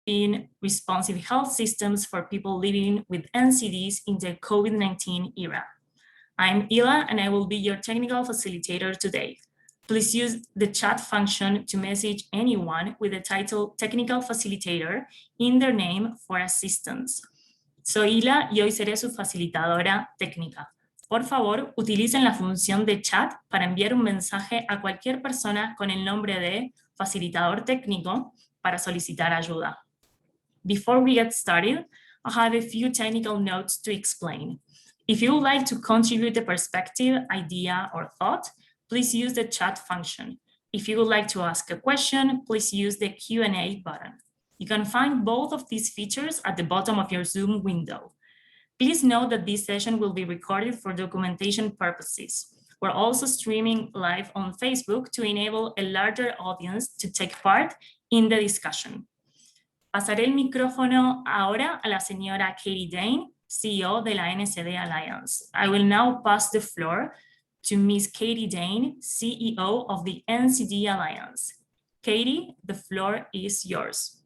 shaping responsive health systems for people living with NCDs in the COVID-19 era. I'm Ila, and I will be your technical facilitator today. Please use the chat function to message anyone with the title Technical Facilitator in their name for assistance. Soy Ila y hoy seré su facilitadora técnica. Por favor, utilicen la función de chat para enviar un mensaje a cualquier persona con el nombre de facilitador técnico para solicitar ayuda. Before we get started, I have a few technical notes to explain. If you would like to contribute a perspective, idea, or thought, please use the chat function. If you would like to ask a question, please use the Q&A button. You can find both of these features at the bottom of your Zoom window. Please note that this session will be recorded for documentation purposes. We're also streaming live on Facebook to enable a larger audience to take part in the discussion. Pasaré el micrófono ahora a la señora Katie Dane, CEO de la NCD Alliance. I will now pass the floor to Ms. Katie Dane, CEO of the NCD Alliance. Katie, the floor is yours.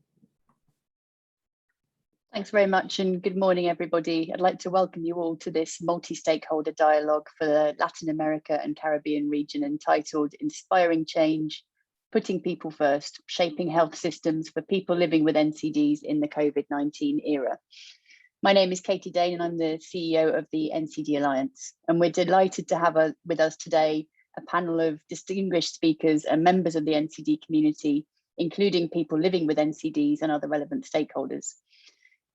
Thanks very much, and good morning, everybody. I'd like to welcome you all to this multi-stakeholder dialogue for the Latin America and Caribbean region entitled Inspiring Change, Putting People First, Shaping Health Systems for People Living with NCDs in the COVID-19 Era. My name is Katie Dane, and I'm the CEO of the NCD Alliance. And we're delighted to have with us today a panel of distinguished speakers and members of the NCD community, including people living with NCDs and other relevant stakeholders.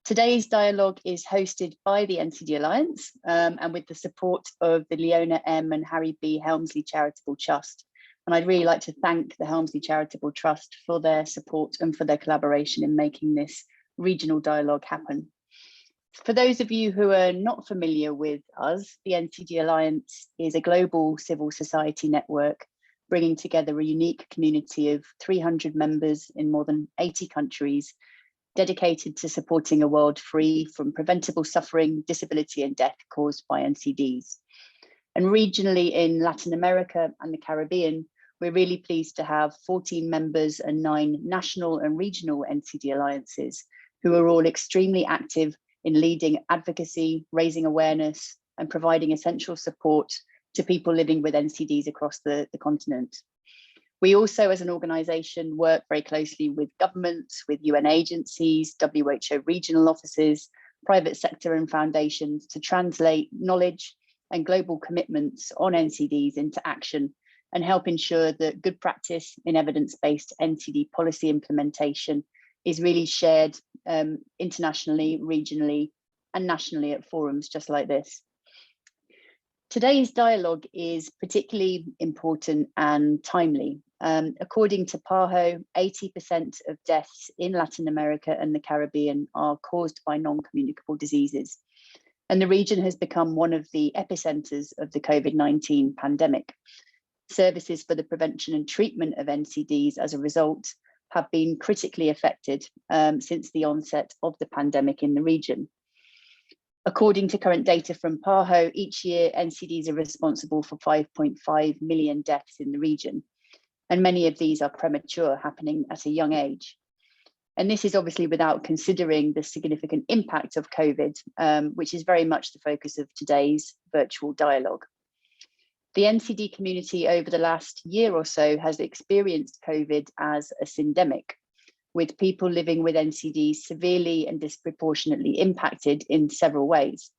Today's dialogue is hosted by the NCD Alliance and with the support of the Leona M. and Harry B. Helmsley Charitable Trust. And I'd really like to thank the Helmsley Charitable Trust for their support and for their collaboration in making this regional dialogue happen. For those of you who are not familiar with us, the NCD Alliance is a global civil society network bringing together a unique community of 300 members in more than 80 countries, dedicated to supporting a world free from preventable suffering, disability and death caused by NCDs. And regionally in Latin America and the Caribbean, we're really pleased to have 14 members and 9 national and regional NCD alliances who are all extremely active in leading advocacy, raising awareness and providing essential support to people living with NCDs across the continent. We also, as an organisation, work very closely with governments, with UN agencies, WHO regional offices, private sector and foundations to translate knowledge and global commitments on NCDs into action and help ensure that good practice in evidence-based NCD policy implementation is really shared internationally, regionally, and nationally at forums just like this. Today's dialogue is particularly important and timely. According to PAHO, 80% of deaths in Latin America and the Caribbean are caused by non-communicable diseases. And the region has become one of the epicenters of the COVID-19 pandemic. Services for the prevention and treatment of NCDs as a result have been critically affected since the onset of the pandemic in the region. According to current data from PAHO, each year NCDs are responsible for 5.5 million deaths in the region. And many of these are premature, happening at a young age. And this is obviously without considering the significant impact of COVID, which is very much the focus of today's virtual dialogue. The NCD community over the last year or so has experienced COVID as a syndemic, with people living with NCDs severely and disproportionately impacted in several ways.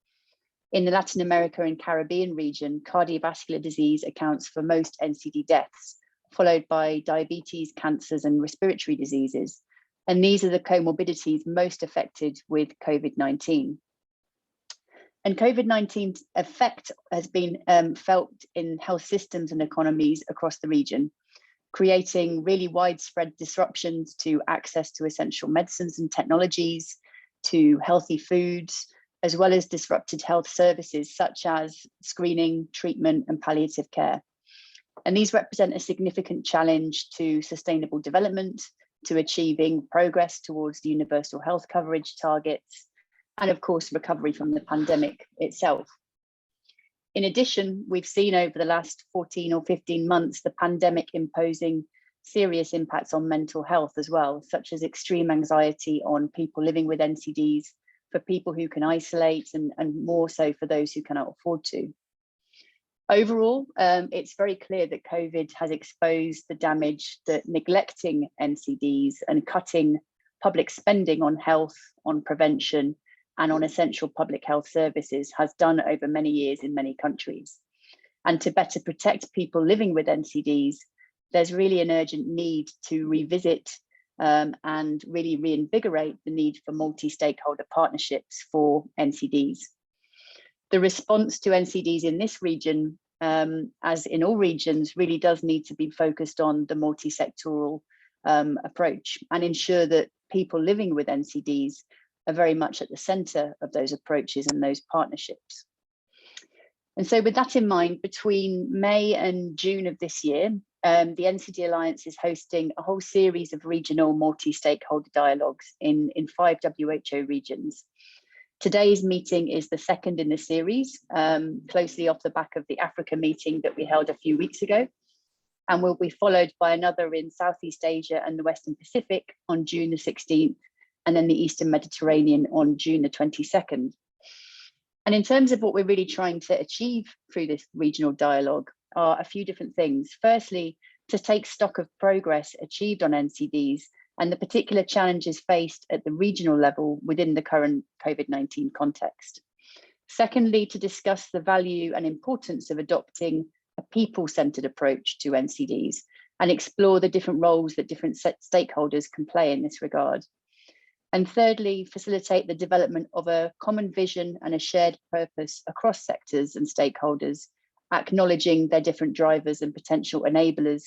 In the Latin America and Caribbean region, cardiovascular disease accounts for most NCD deaths, followed by diabetes, cancers, and respiratory diseases. And these are the comorbidities most affected with COVID-19. And COVID-19's effect has been felt in health systems and economies across the region, creating really widespread disruptions to access to essential medicines and technologies, to healthy foods, as well as disrupted health services such as screening, treatment, and palliative care. And these represent a significant challenge to sustainable development, to achieving progress towards the universal health coverage targets, and of course, recovery from the pandemic itself. In addition, we've seen over the last 14 or 15 months, the pandemic imposing serious impacts on mental health as well, such as extreme anxiety on people living with NCDs, for people who can isolate, and more so for those who cannot afford to. Overall, it's very clear that COVID has exposed the damage that neglecting NCDs and cutting public spending on health, on prevention, and on essential public health services has done over many years in many countries. And to better protect people living with NCDs, there's really an urgent need to revisit and really reinvigorate the need for multi-stakeholder partnerships for NCDs. The response to NCDs in this region, as in all regions, really does need to be focused on the multi-sectoral approach and ensure that people living with NCDs are very much at the centre of those approaches and those partnerships. And so with that in mind, between May and June of this year, the NCD Alliance is hosting a whole series of regional multi-stakeholder dialogues in 5 WHO regions. Today's meeting is the second in the series, closely off the back of the Africa meeting that we held a few weeks ago, and will be followed by another in Southeast Asia and the Western Pacific on June the 16th, and then the Eastern Mediterranean on June the 22nd. And in terms of what we're really trying to achieve through this regional dialogue are a few different things. Firstly, to take stock of progress achieved on NCDs and the particular challenges faced at the regional level within the current COVID-19 context. Secondly, to discuss the value and importance of adopting a people-centered approach to NCDs and explore the different roles that different stakeholders can play in this regard. And thirdly, facilitate the development of a common vision and a shared purpose across sectors and stakeholders, acknowledging their different drivers and potential enablers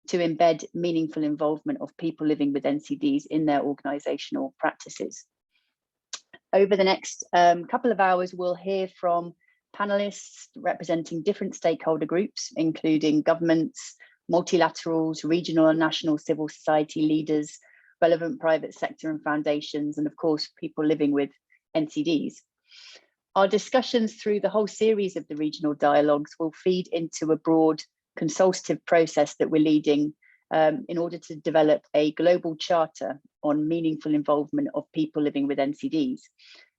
to embed meaningful involvement of people living with NCDs in their organisational practices. Over the next couple of hours, we'll hear from panelists representing different stakeholder groups, including governments, multilaterals, regional and national civil society leaders, relevant private sector and foundations, and of course, people living with NCDs. Our discussions through the whole series of the regional dialogues will feed into a broad consultative process that we're leading in order to develop a global charter on meaningful involvement of people living with NCDs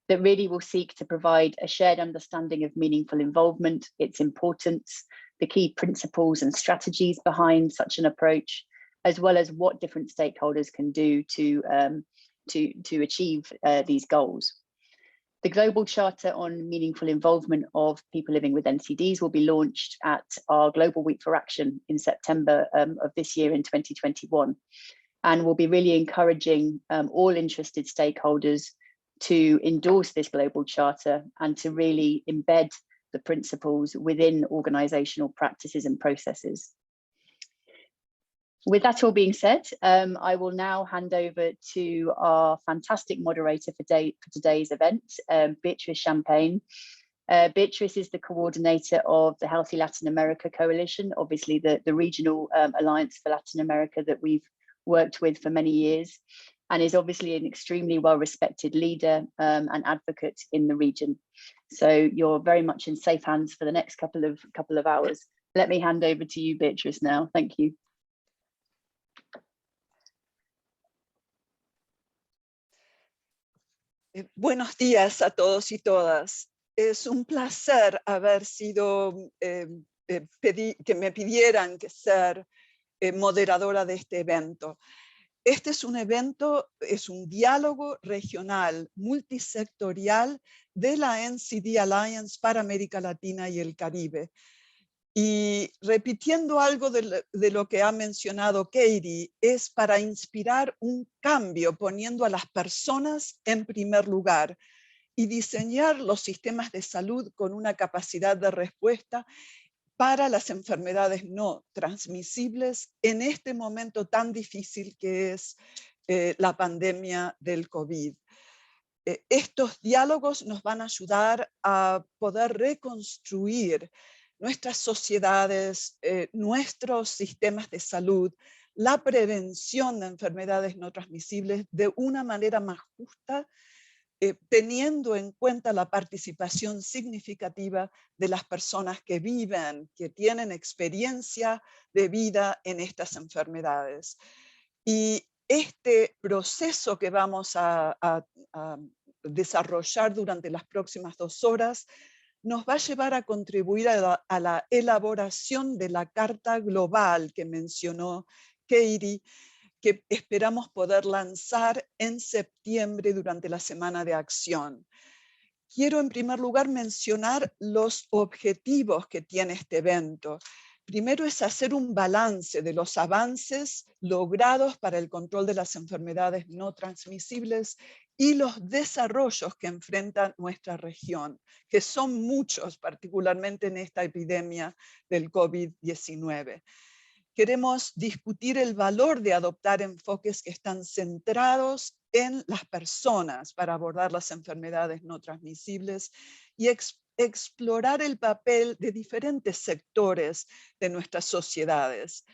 that really will seek to provide a shared understanding of meaningful involvement, its importance, the key principles and strategies behind such an approach, as well as what different stakeholders can do to achieve these goals. The Global Charter on Meaningful Involvement of People Living with NCDs will be launched at our Global Week for Action in September of this year in 2021. And we'll be really encouraging all interested stakeholders to endorse this Global Charter and to really embed the principles within organisational practices and processes. With that all being said, I will now hand over to our fantastic moderator for today's event, Beatrice Champagne. Beatrice is the coordinator of the Healthy Latin America Coalition, obviously the regional alliance for Latin America that we've worked with for many years, and is obviously an extremely well-respected leader and advocate in the region. So you're very much in safe hands for the next couple of hours. Let me hand over to you, Beatrice, now. Thank you. Buenos días a todos y todas. Es un placer haber sido, que me pidieran que ser moderadora de este evento. Este es un evento, es un diálogo regional, multisectorial de la NCD Alliance para América Latina y el Caribe. Y repitiendo algo de lo que ha mencionado Katie, es para inspirar un cambio poniendo a las personas en primer lugar y diseñar los sistemas de salud con una capacidad de respuesta para las enfermedades no transmisibles en este momento tan difícil que es la pandemia del COVID. Estos diálogos nos van a ayudar a poder reconstruir nuestras sociedades, nuestros sistemas de salud, la prevención de enfermedades no transmisibles de una manera más justa, teniendo en cuenta la participación significativa de las personas que viven, que tienen experiencia de vida en estas enfermedades. Y este proceso que vamos a desarrollar durante las próximas 2 horas nos va a llevar a contribuir a la elaboración de la Carta Global que mencionó Katie, que esperamos poder lanzar en septiembre durante la Semana de Acción. Quiero en primer lugar mencionar los objetivos que tiene este evento. Primero es hacer un balance de los avances logrados para el control de las enfermedades no transmisibles y los desarrollos que enfrenta nuestra región, que son muchos, particularmente en esta epidemia del COVID-19. Queremos discutir el valor de adoptar enfoques que están centrados en las personas para abordar las enfermedades no transmisibles y explorar el papel de diferentes sectores de nuestras sociedades.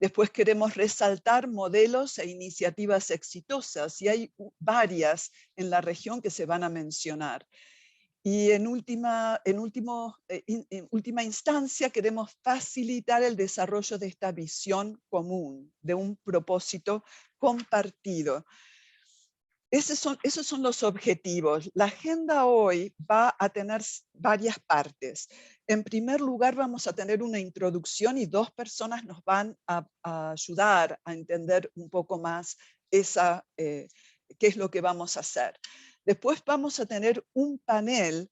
Después queremos resaltar modelos e iniciativas exitosas, y hay varias en la región que se van a mencionar. Y en última instancia queremos facilitar el desarrollo de esta visión común, de un propósito compartido. Esos son los objetivos. La agenda hoy va a tener varias partes. En primer lugar, vamos a tener una introducción y 2 personas nos van a ayudar a entender un poco más qué es lo que vamos a hacer. Después vamos a tener un panel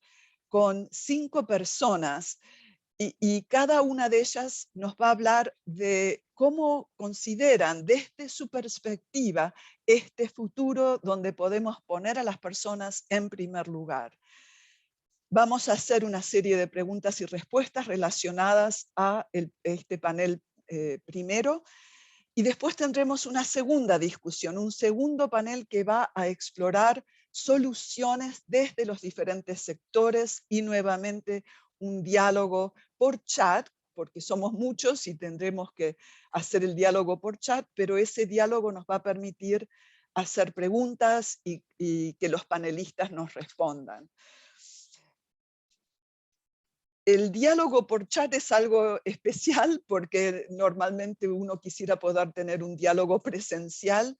con 5 personas y cada una de ellas nos va a hablar de cómo consideran desde su perspectiva este futuro donde podemos poner a las personas en primer lugar. Vamos a hacer una serie de preguntas y respuestas relacionadas a este panel primero, y después tendremos una segunda discusión, un segundo panel que va a explorar soluciones desde los diferentes sectores y nuevamente un diálogo por chat, porque somos muchos y tendremos que hacer el diálogo por chat, pero ese diálogo nos va a permitir hacer preguntas y que los panelistas nos respondan. El diálogo por chat es algo especial porque normalmente uno quisiera poder tener un diálogo presencial,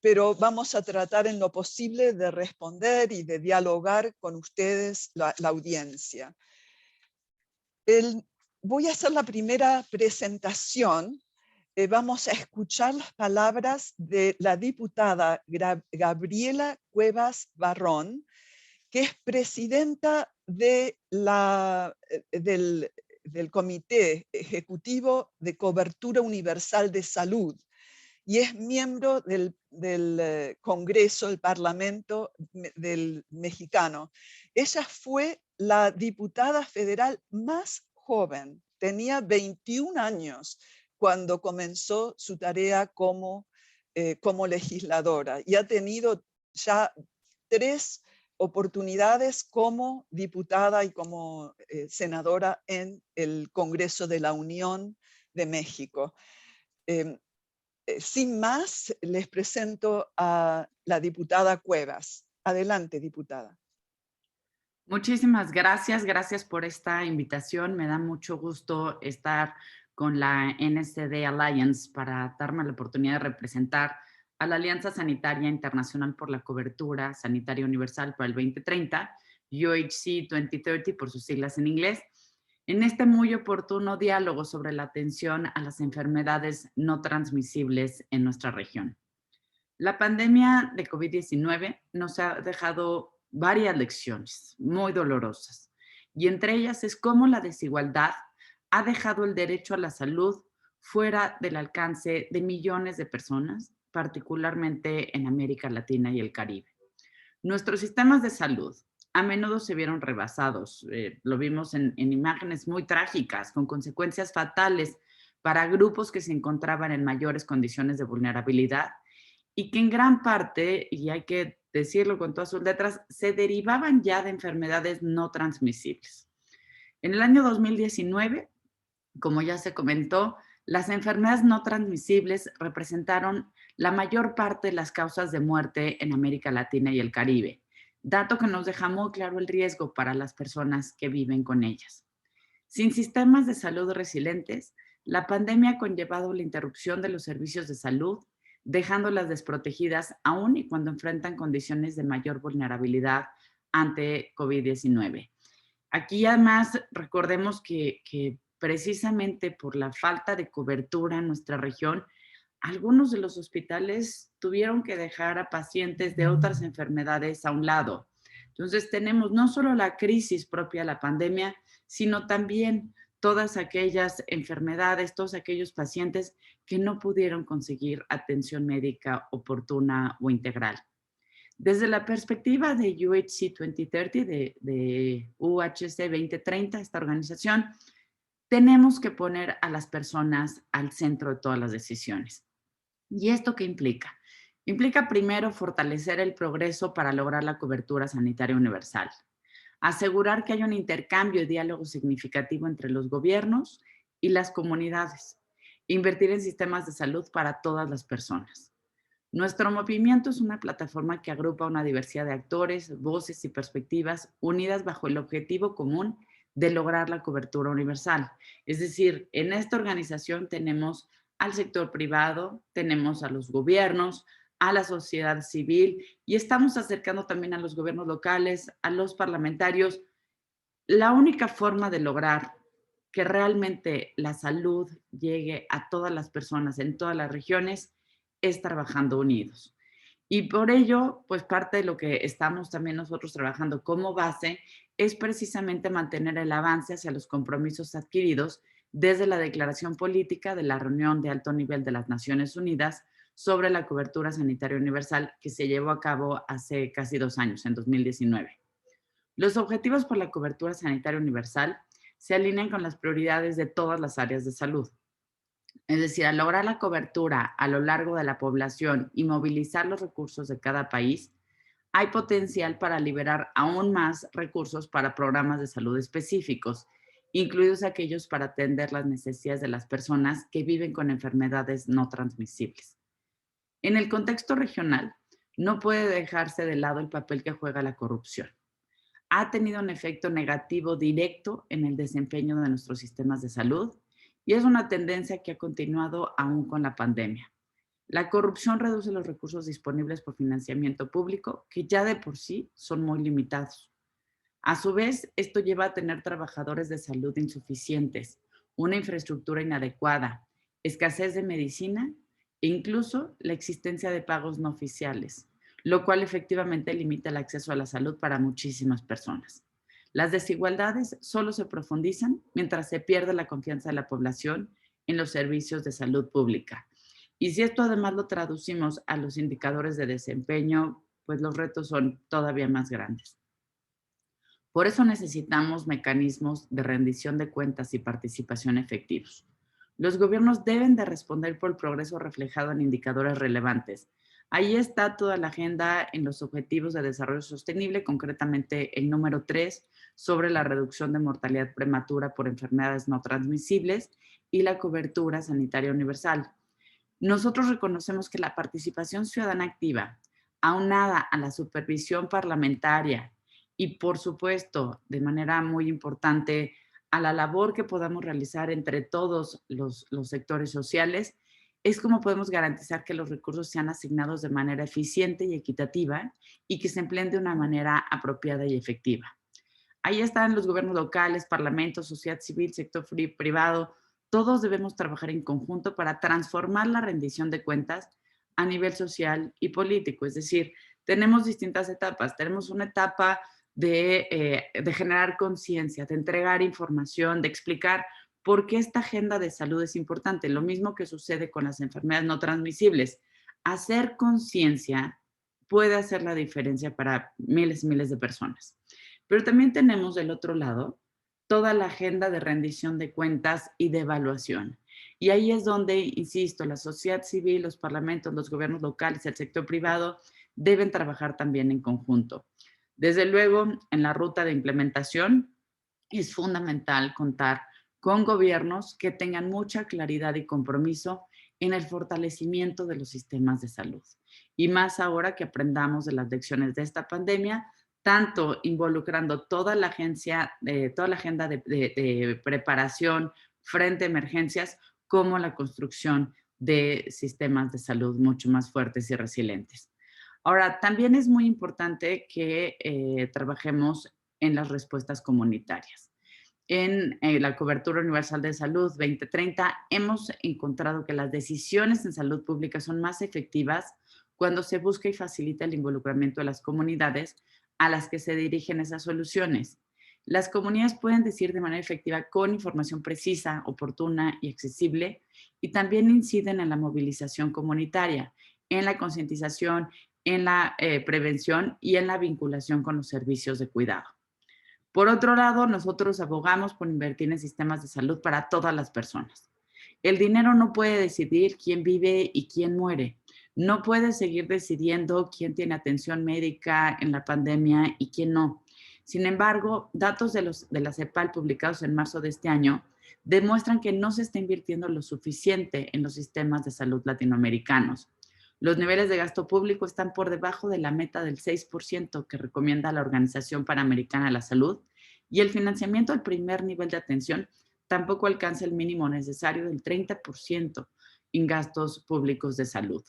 pero vamos a tratar en lo posible de responder y de dialogar con ustedes, la audiencia. Voy a hacer la primera presentación. Vamos a escuchar las palabras de la diputada Gabriela Cuevas Barrón, que es presidenta del Comité Ejecutivo de Cobertura Universal de Salud y es miembro del Congreso, el Parlamento del Mexicano. Ella fue la diputada federal más joven, tenía 21 años cuando comenzó su tarea como legisladora y ha tenido ya 3 oportunidades como diputada y como senadora en el Congreso de la Unión de México. Sin más, les presento a la diputada Cuevas. Adelante, diputada. Muchísimas gracias. Gracias por esta invitación. Me da mucho gusto estar con la NCD Alliance para darme la oportunidad de representar a la Alianza Sanitaria Internacional por la Cobertura Sanitaria Universal para el 2030, UHC 2030 por sus siglas en inglés, en este muy oportuno diálogo sobre la atención a las enfermedades no transmisibles en nuestra región. La pandemia de COVID-19 nos ha dejado varias lecciones muy dolorosas, y entre ellas es cómo la desigualdad ha dejado el derecho a la salud fuera del alcance de millones de personas, particularmente en América Latina y el Caribe. Nuestros sistemas de salud a menudo se vieron rebasados, lo vimos en imágenes muy trágicas, con consecuencias fatales para grupos que se encontraban en mayores condiciones de vulnerabilidad y que en gran parte, y hay que decirlo con todas sus letras, se derivaban ya de enfermedades no transmisibles. En el año 2019, como ya se comentó, las enfermedades no transmisibles representaron la mayor parte de las causas de muerte en América Latina y el Caribe. dato que nos deja muy claro el riesgo para las personas que viven con ellas. Sin sistemas de salud resilientes, la pandemia ha conllevado la interrupción de los servicios de salud, dejándolas desprotegidas aún y cuando enfrentan condiciones de mayor vulnerabilidad ante COVID-19. Aquí además recordemos que precisamente por la falta de cobertura en nuestra región, algunos de los hospitales tuvieron que dejar a pacientes de otras enfermedades a un lado. Entonces tenemos no solo la crisis propia de la pandemia, sino también todas aquellas enfermedades, todos aquellos pacientes que no pudieron conseguir atención médica oportuna o integral. Desde la perspectiva de UHC 2030, de UHC 2030, esta organización, tenemos que poner a las personas al centro de todas las decisiones. ¿Y esto qué implica? Implica primero fortalecer el progreso para lograr la cobertura sanitaria universal, asegurar que haya un intercambio y diálogo significativo entre los gobiernos y las comunidades, invertir en sistemas de salud para todas las personas. Nuestro movimiento es una plataforma que agrupa una diversidad de actores, voces y perspectivas unidas bajo el objetivo común de lograr la cobertura universal. Es decir, en esta organización tenemos al sector privado, tenemos a los gobiernos, a la sociedad civil y estamos acercando también a los gobiernos locales, a los parlamentarios. La única forma de lograr que realmente la salud llegue a todas las personas en todas las regiones es trabajando unidos. Y por ello, pues parte de lo que estamos también nosotros trabajando como base es precisamente mantener el avance hacia los compromisos adquiridos desde la declaración política de la reunión de alto nivel de las Naciones Unidas sobre la cobertura sanitaria universal que se llevó a cabo hace casi 2 años, en 2019. Los objetivos por la cobertura sanitaria universal se alinean con las prioridades de todas las áreas de salud. Es decir, al lograr la cobertura a lo largo de la población y movilizar los recursos de cada país, hay potencial para liberar aún más recursos para programas de salud específicos, incluidos aquellos para atender las necesidades de las personas que viven con enfermedades no transmisibles. En el contexto regional, no puede dejarse de lado el papel que juega la corrupción. Ha tenido un efecto negativo directo en el desempeño de nuestros sistemas de salud y es una tendencia que ha continuado aún con la pandemia. La corrupción reduce los recursos disponibles por financiamiento público, que ya de por sí son muy limitados. A su vez, esto lleva a tener trabajadores de salud insuficientes, una infraestructura inadecuada, escasez de medicina e incluso la existencia de pagos no oficiales, lo cual efectivamente limita el acceso a la salud para muchísimas personas. Las desigualdades solo se profundizan mientras se pierde la confianza de la población en los servicios de salud pública. Y si esto además lo traducimos a los indicadores de desempeño, pues los retos son todavía más grandes. Por eso necesitamos mecanismos de rendición de cuentas y participación efectivos. Los gobiernos deben de responder por el progreso reflejado en indicadores relevantes. Ahí está toda la agenda en los Objetivos de Desarrollo Sostenible, concretamente el número 3, sobre la reducción de mortalidad prematura por enfermedades no transmisibles y la cobertura sanitaria universal. Nosotros reconocemos que la participación ciudadana activa, aunada a la supervisión parlamentaria y, por supuesto, de manera muy importante, a la labor que podamos realizar entre todos los sectores sociales, es como podemos garantizar que los recursos sean asignados de manera eficiente y equitativa y que se empleen de una manera apropiada y efectiva. Ahí están los gobiernos locales, parlamentos, sociedad civil, sector privado. Todos debemos trabajar en conjunto para transformar la rendición de cuentas a nivel social y político. Es decir, tenemos distintas etapas. Tenemos una etapa de generar conciencia, de entregar información, de explicar por qué esta agenda de salud es importante. Lo mismo que sucede con las enfermedades no transmisibles. Hacer conciencia puede hacer la diferencia para miles y miles de personas. Pero también tenemos del otro lado toda la agenda de rendición de cuentas y de evaluación. Y ahí es donde, insisto, la sociedad civil, los parlamentos, los gobiernos locales, el sector privado deben trabajar también en conjunto. Desde luego, en la ruta de implementación es fundamental contar con gobiernos que tengan mucha claridad y compromiso en el fortalecimiento de los sistemas de salud. Y más ahora que aprendamos de las lecciones de esta pandemia, tanto involucrando toda la agenda de preparación frente a emergencias, como la construcción de sistemas de salud mucho más fuertes y resilientes. Ahora, también es muy importante que trabajemos en las respuestas comunitarias. En la cobertura universal de salud 2030 hemos encontrado que las decisiones en salud pública son más efectivas cuando se busca y facilita el involucramiento de las comunidades a las que se dirigen esas soluciones. Las comunidades pueden decir de manera efectiva con información precisa, oportuna y accesible, y también inciden en la movilización comunitaria, en la concientización, en la prevención y en la vinculación con los servicios de cuidado. Por otro lado, nosotros abogamos por invertir en sistemas de salud para todas las personas. El dinero no puede decidir quién vive y quién muere. No puede seguir decidiendo quién tiene atención médica en la pandemia y quién no. Sin embargo, datos de la CEPAL publicados en marzo de este año demuestran que no se está invirtiendo lo suficiente en los sistemas de salud latinoamericanos. Los niveles de gasto público están por debajo de la meta del 6% que recomienda la Organización Panamericana de la Salud, y el financiamiento al primer nivel de atención tampoco alcanza el mínimo necesario del 30% en gastos públicos de salud.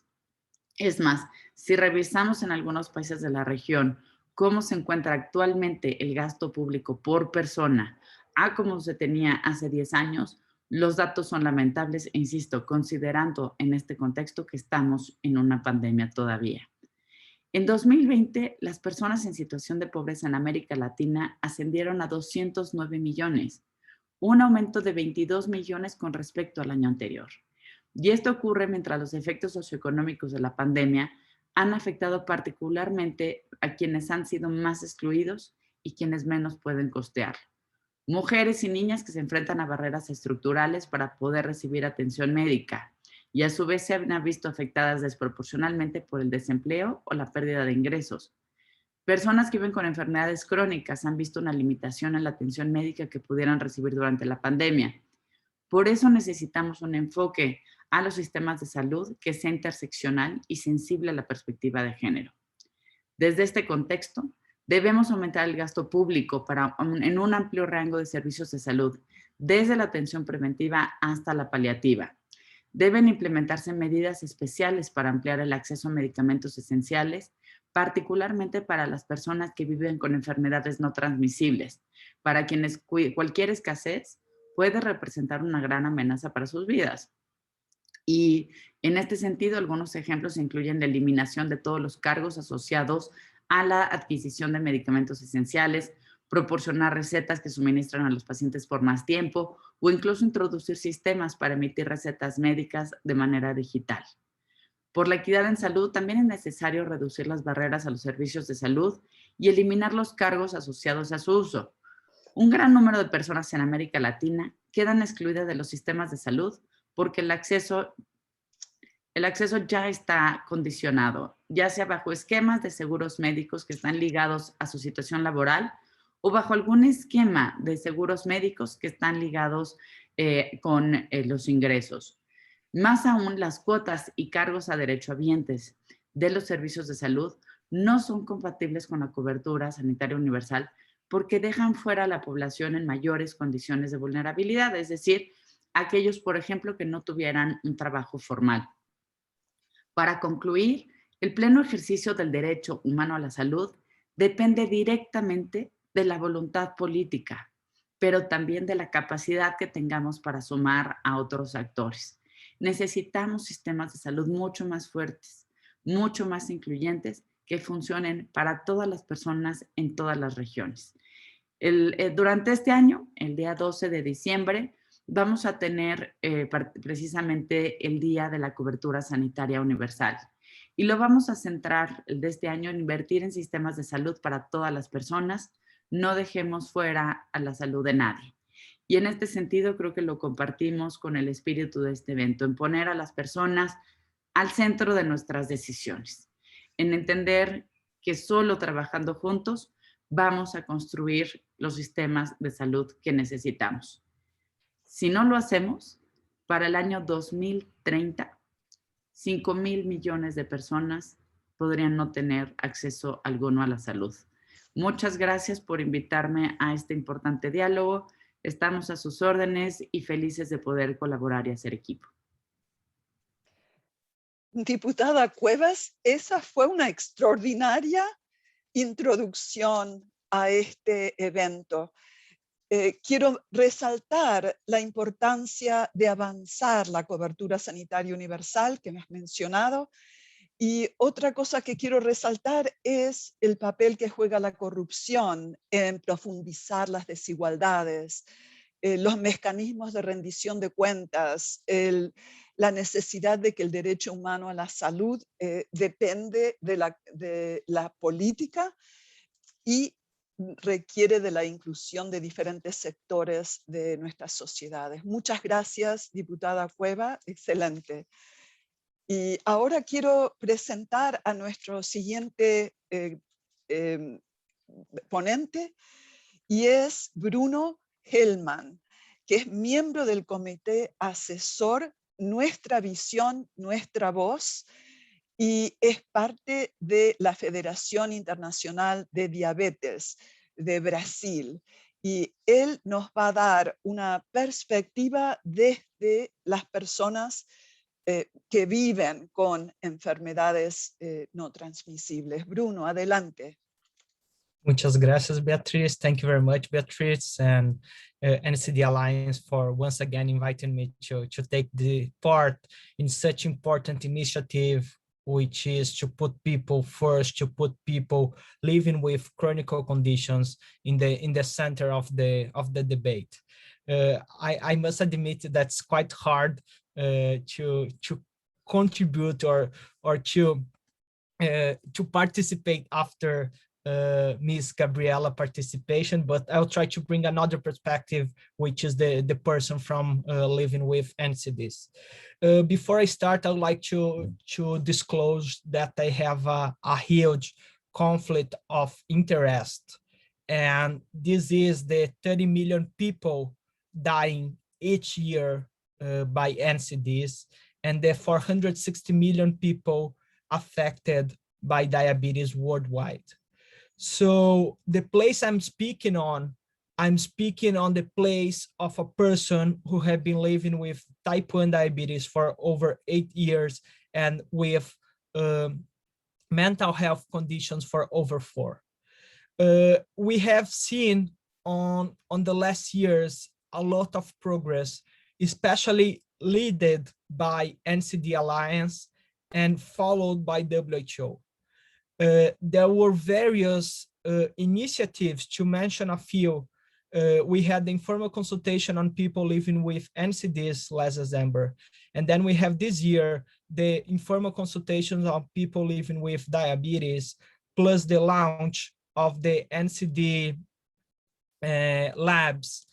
Es más, si revisamos en algunos países de la región cómo se encuentra actualmente el gasto público por persona a como se tenía hace 10 años, los datos son lamentables e insisto, considerando en este contexto que estamos en una pandemia todavía. En 2020, las personas en situación de pobreza en América Latina ascendieron a 209 millones, un aumento de 22 millones con respecto al año anterior. Y esto ocurre mientras los efectos socioeconómicos de la pandemia han afectado particularmente a quienes han sido más excluidos y quienes menos pueden costearlo. Mujeres y niñas que se enfrentan a barreras estructurales para poder recibir atención médica y a su vez se han visto afectadas desproporcionalmente por el desempleo o la pérdida de ingresos. Personas que viven con enfermedades crónicas han visto una limitación en la atención médica que pudieran recibir durante la pandemia. Por eso necesitamos un enfoque a los sistemas de salud que sea interseccional y sensible a la perspectiva de género. Desde este contexto, debemos aumentar el gasto público en un amplio rango de servicios de salud, desde la atención preventiva hasta la paliativa. Deben implementarse medidas especiales para ampliar el acceso a medicamentos esenciales, particularmente para las personas que viven con enfermedades no transmisibles, para quienes cualquier escasez puede representar una gran amenaza para sus vidas. Y en este sentido, algunos ejemplos incluyen la eliminación de todos los cargos asociados a la adquisición de medicamentos esenciales, proporcionar recetas que suministran a los pacientes por más tiempo o incluso introducir sistemas para emitir recetas médicas de manera digital. Por la equidad en salud, también es necesario reducir las barreras a los servicios de salud y eliminar los cargos asociados a su uso. Un gran número de personas en América Latina quedan excluidas de los sistemas de salud porque el acceso ya está condicionado, ya sea bajo esquemas de seguros médicos que están ligados a su situación laboral o bajo algún esquema de seguros médicos que están ligados con los ingresos. Más aún, las cuotas y cargos a derechohabientes de los servicios de salud no son compatibles con la cobertura sanitaria universal porque dejan fuera a la población en mayores condiciones de vulnerabilidad, es decir, aquellos, por ejemplo, que no tuvieran un trabajo formal. Para concluir, el pleno ejercicio del derecho humano a la salud depende directamente de la voluntad política, pero también de la capacidad que tengamos para sumar a otros actores. Necesitamos sistemas de salud mucho más fuertes, mucho más incluyentes, que funcionen para todas las personas en todas las regiones. Durante este año, el día 12 de diciembre, vamos a tener precisamente el Día de la Cobertura Sanitaria Universal. Y lo vamos a centrar de este año en invertir en sistemas de salud para todas las personas. No dejemos fuera a la salud de nadie. Y en este sentido creo que lo compartimos con el espíritu de este evento, en poner a las personas al centro de nuestras decisiones, en entender que solo trabajando juntos vamos a construir los sistemas de salud que necesitamos. Si no lo hacemos, para el año 2030, 5,000 millones de personas podrían no tener acceso alguno a la salud. Muchas gracias por invitarme a este importante diálogo. Estamos a sus órdenes y felices de poder colaborar y hacer equipo. Diputada Cuevas, esa fue una extraordinaria introducción a este evento. Quiero resaltar la importancia de avanzar la cobertura sanitaria universal que me has mencionado. Y otra cosa que quiero resaltar es el papel que juega la corrupción en profundizar las desigualdades, los mecanismos de rendición de cuentas, la necesidad de que el derecho humano a la salud depende de la política y requiere de la inclusión de diferentes sectores de nuestras sociedades. Muchas gracias, diputada Cueva, excelente. Y ahora quiero presentar a nuestro siguiente ponente, y es Bruno Hellman, que es miembro del comité asesor Nuestra Visión, Nuestra Voz, y es parte de la Federación Internacional de Diabetes de Brasil. Y él nos va a dar una perspectiva desde las personas que viven con enfermedades no transmisibles. Bruno, adelante. Muchas gracias, Beatriz. Thank you very much, Beatriz, and NCD Alliance for once again inviting me to take the part in such important initiative, which is to put people first, to put people living with chronic conditions in the center of the debate. I must admit that's quite hard to contribute or to participate after Ms. Gabriela participation, but I'll try to bring another perspective, which is the person from living with NCDs. Before I start, I would like to disclose that I have a huge conflict of interest, and this is the 30 million people dying each year by NCDs, and the 460 million people affected by diabetes worldwide. So the place I'm speaking on the place of a person who have been living with type 1 diabetes for over 8 years and with mental health conditions for over 4. We have seen on the last years a lot of progress, especially led by NCD Alliance and followed by WHO. There were various initiatives, to mention a few. We had the informal consultation on people living with NCDs last December. And then we have this year, the informal consultations on people living with diabetes, plus the launch of the NCD labs,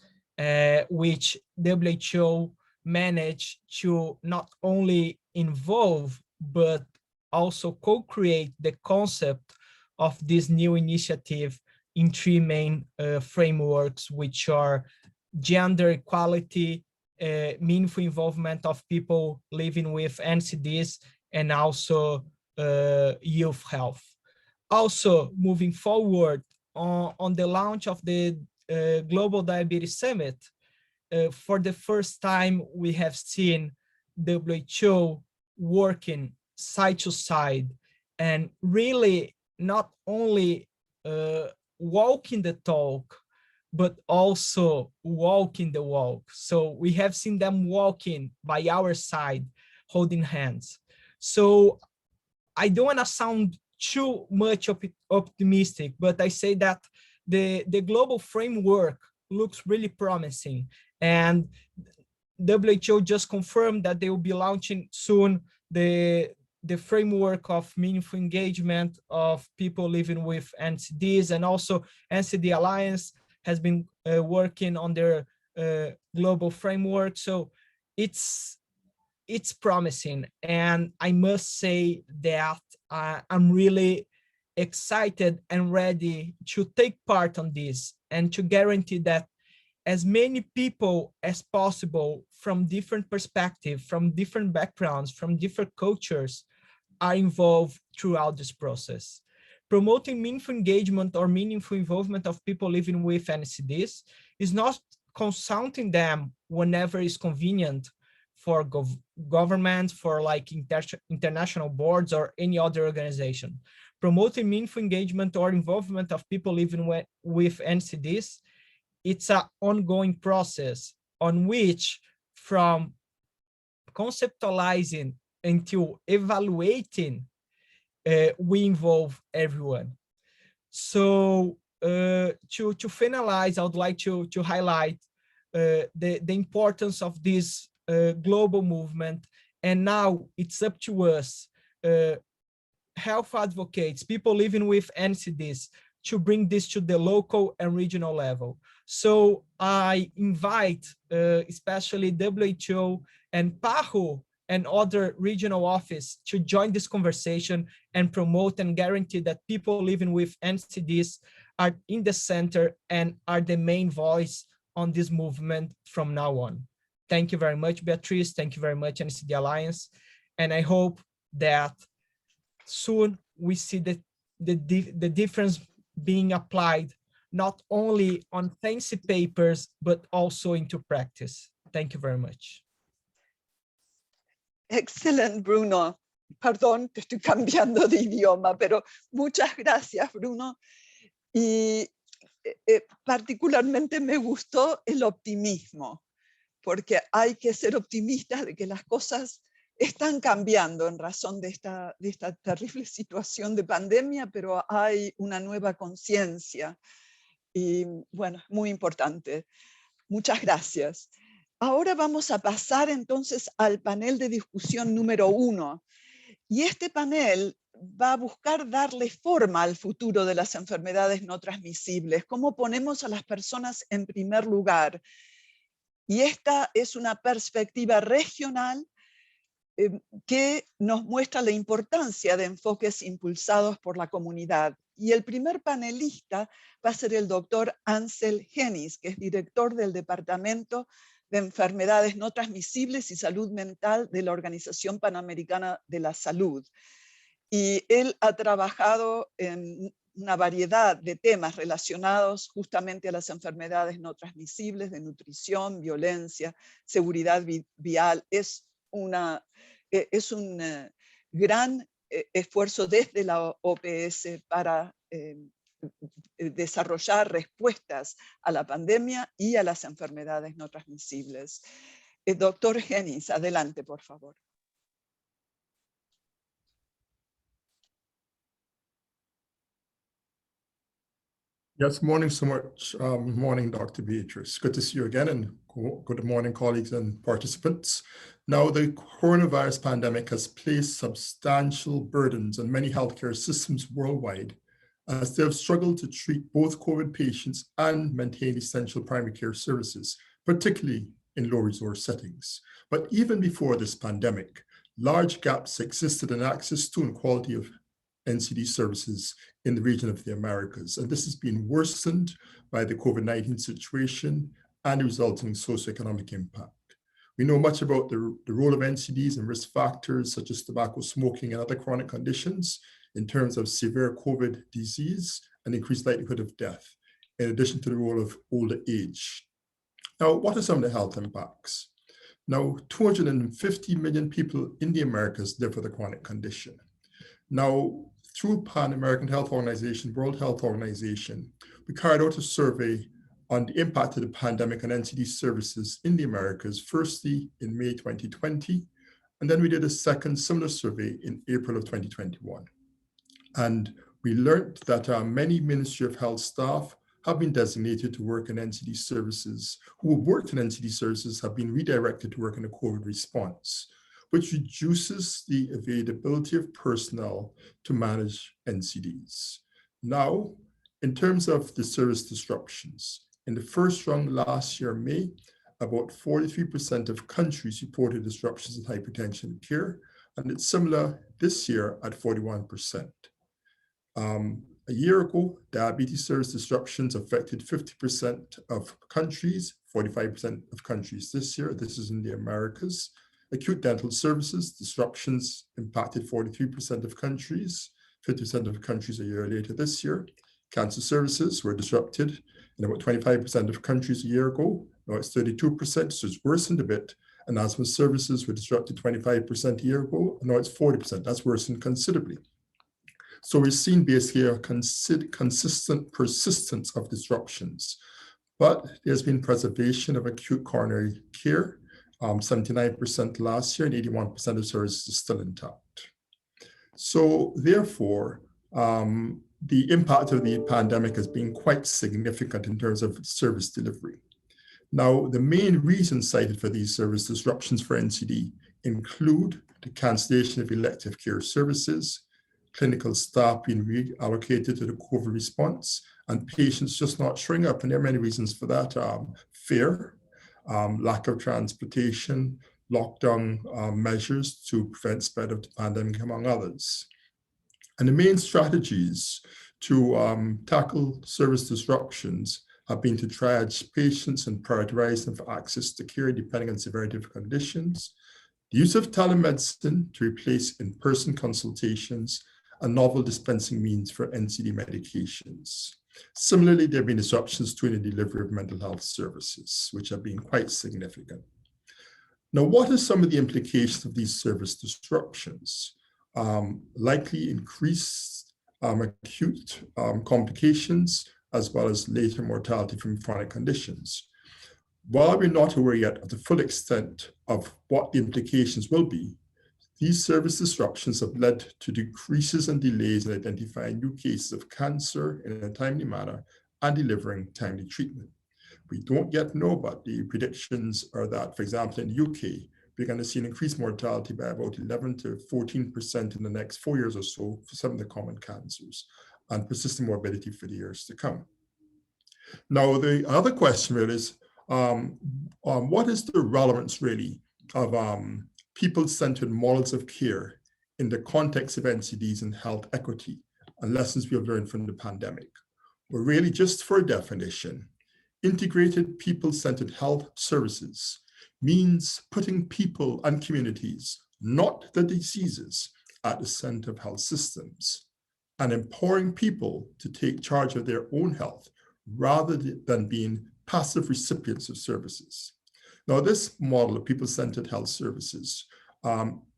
which WHO managed to not only involve, but also co-create the concept of this new initiative in 3 main frameworks, which are gender equality, meaningful involvement of people living with NCDs, and also youth health. Also, moving forward on the launch of the Global Diabetes Summit, for the first time, we have seen WHO working side to side and really not only walking the talk, but also walking the walk. So we have seen them walking by our side, holding hands. So I don't want to sound too much optimistic, but I say that the global framework looks really promising. And WHO just confirmed that they will be launching soon the framework of meaningful engagement of people living with NCDs, and also NCD Alliance has been working on their global framework. So it's promising, and I must say that I'm really excited and ready to take part on this and to guarantee that as many people as possible from different perspectives, from different backgrounds, from different cultures are involved throughout this process. promoting meaningful engagement or meaningful involvement of people living with NCDs is not consulting them whenever it's convenient for government, for like international boards or any other organization. Promoting meaningful engagement or involvement of people living with NCDs, it's an ongoing process on which, from conceptualizing until evaluating, we involve everyone. So to finalize, I would like to highlight the importance of this global movement. And now it's up to us, health advocates, people living with NCDs, to bring this to the local and regional level. So I invite especially WHO and PAHO and other regional office to join this conversation and promote and guarantee that people living with NCDs are in the center and are the main voice on this movement from now on. Thank you very much, Beatrice. Thank you very much, NCD Alliance. And I hope that soon we see the difference being applied, not only on fancy papers, but also into practice. Thank you very much. Excelente, Bruno. Perdón, te estoy cambiando de idioma, pero muchas gracias, Bruno. Y particularmente me gustó el optimismo, porque hay que ser optimistas de que las cosas están cambiando en razón de esta terrible situación de pandemia, pero hay una nueva conciencia. Y bueno, muy importante. Muchas gracias. Ahora vamos a pasar entonces al panel de discusión número 1. Y este panel va a buscar darle forma al futuro de las enfermedades no transmisibles, cómo ponemos a las personas en primer lugar. Y esta es una perspectiva regional que nos muestra la importancia de enfoques impulsados por la comunidad. Y el primer panelista va a ser el doctor Ansel Hennis, que es director del Departamento de Enfermedades No Transmisibles y Salud Mental de la Organización Panamericana de la Salud. Y él ha trabajado en una variedad de temas relacionados justamente a las enfermedades no transmisibles, de nutrición, violencia, seguridad vial. Es un gran esfuerzo desde la OPS para desarrollar respuestas a la pandemia y a las enfermedades no transmisibles. Doctor Hennis, adelante, por favor. Yes, morning so much. Morning, Dr. Beatrice. Good to see you again, and good morning, colleagues and participants. Now, the coronavirus pandemic has placed substantial burdens on many healthcare systems worldwide, as they have struggled to treat both COVID patients and maintain essential primary care services, particularly in low-resource settings. But even before this pandemic, large gaps existed in access to and quality of NCD services in the region of the Americas. And this has been worsened by the COVID-19 situation and the resulting socioeconomic impact. We know much about the role of NCDs and risk factors such as tobacco smoking and other chronic conditions in terms of severe COVID disease and increased likelihood of death, in addition to the role of older age. Now, what are some of the health impacts? Now, 250 million people in the Americas live with a chronic condition. Now, through Pan American Health Organization, World Health Organization, we carried out a survey on the impact of the pandemic on NCD services in the Americas, firstly in May 2020, and then we did a second similar survey in April of 2021. And we learned that many Ministry of Health staff have been designated to work in NCD services, who have worked in NCD services have been redirected to work in a COVID response, which reduces the availability of personnel to manage NCDs. Now, in terms of the service disruptions, in the first round last year, May, about 43% of countries reported disruptions in hypertension care, and it's similar this year at 41%. A year ago, diabetes service disruptions affected 50% of countries, 45% of countries this year. This is in the Americas. Acute dental services disruptions impacted 43% of countries. 50% of countries a year later this year. Cancer services were disrupted in about 25% of countries a year ago. Now it's 32%, so it's worsened a bit. And asthma services were disrupted 25% a year ago, and now it's 40%. That's worsened considerably. So we've seen basically a consistent persistence of disruptions, but there's been preservation of acute coronary care, 79% last year, and 81% of services is still intact. So therefore, the impact of the pandemic has been quite significant in terms of service delivery. Now, the main reasons cited for these service disruptions for NCD include the cancellation of elective care services, clinical staff being reallocated to the COVID response, and patients just not showing up. And there are many reasons for that. Fear, lack of transportation, lockdown measures to prevent spread of the pandemic, among others. And the main strategies to tackle service disruptions have been to triage patients and prioritize them for access to care depending on severity of conditions, the use of telemedicine to replace in-person consultations, and novel dispensing means for NCD medications. Similarly, there have been disruptions to the delivery of mental health services, which have been quite significant. Now, what are some of the implications of these service disruptions? Likely increased acute complications, as well as later mortality from chronic conditions. While we're not aware yet of the full extent of what the implications will be, these service disruptions have led to decreases and delays in identifying new cases of cancer in a timely manner and delivering timely treatment. We don't yet know, but the predictions are that, for example, in the UK, we're going to see an increased mortality by about 11 to 14% in the next 4 years or so for some of the common cancers, and persistent morbidity for the years to come. Now, the other question really is, what is the relevance really of people-centered models of care in the context of NCDs and health equity and lessons we have learned from the pandemic? Well, really, just for a definition, integrated people-centered health services means putting people and communities, not the diseases, at the center of health systems, and empowering people to take charge of their own health rather than being passive recipients of services. Now, this model of people-centered health services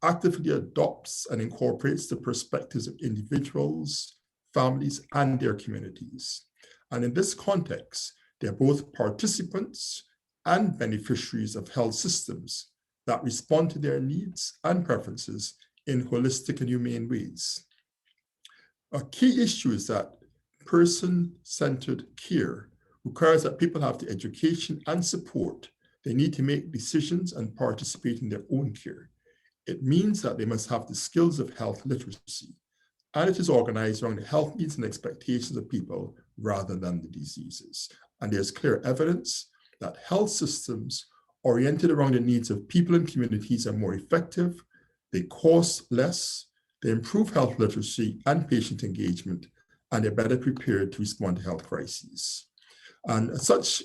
actively adopts and incorporates the perspectives of individuals, families, and their communities. And in this context, they're both participants and beneficiaries of health systems that respond to their needs and preferences in holistic and humane ways. A key issue is that person-centered care requires that people have the education and support they need to make decisions and participate in their own care. It means that they must have the skills of health literacy, and it is organized around the health needs and expectations of people rather than the diseases. And there's clear evidence that health systems oriented around the needs of people and communities are more effective, they cost less, they improve health literacy and patient engagement, and they're better prepared to respond to health crises. And such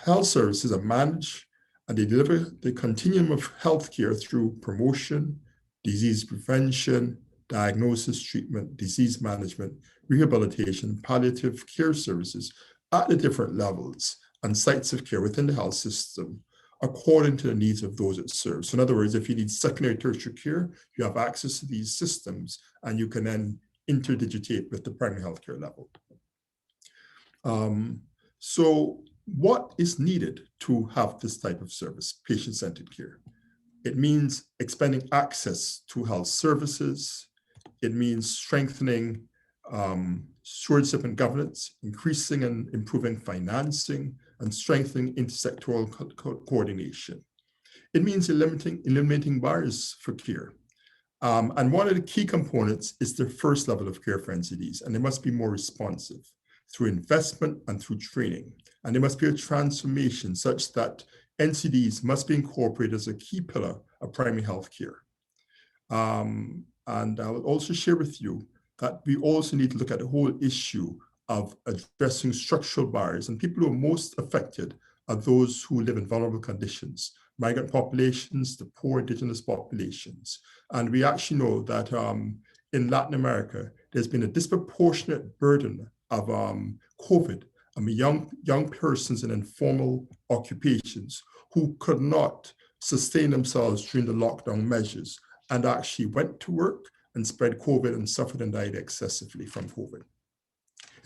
health services are managed and they deliver the continuum of healthcare through promotion, disease prevention, diagnosis, treatment, disease management, rehabilitation, palliative care services at the different levels and sites of care within the health system according to the needs of those it serves. So in other words, if you need secondary, tertiary care, you have access to these systems and you can then interdigitate with the primary healthcare level. So what is needed to have this type of service, patient-centered care? It means expanding access to health services. It means strengthening stewardship and governance, increasing and improving financing, and strengthening intersectoral coordination. It means eliminating barriers for care. And one of the key components is the first level of care for NCDs, and they must be more responsive through investment and through training. And there must be a transformation such that NCDs must be incorporated as a key pillar of primary health care. And I will also share with you that we also need to look at the whole issue of addressing structural barriers, and people who are most affected are those who live in vulnerable conditions, migrant populations, the poor indigenous populations. And we actually know that in Latin America, there's been a disproportionate burden of COVID young persons in informal occupations who could not sustain themselves during the lockdown measures and actually went to work and spread COVID and suffered and died excessively from COVID.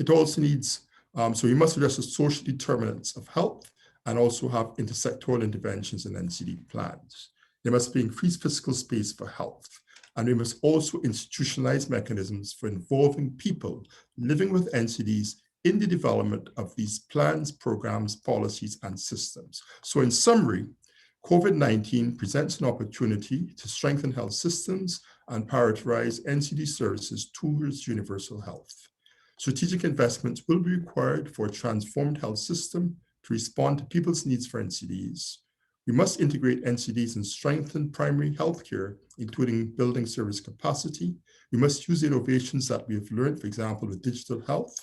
It also needs, so we must address the social determinants of health and also have intersectoral interventions in NCD plans. There must be increased fiscal space for health, and we must also institutionalize mechanisms for involving people living with NCDs in the development of these plans, programs, policies, and systems. So in summary, COVID-19 presents an opportunity to strengthen health systems and prioritize NCD services towards universal health. Strategic investments will be required for a transformed health system to respond to people's needs for NCDs. We must integrate NCDs and strengthen primary healthcare, including building service capacity. We must use the innovations that we have learned, for example, with digital health,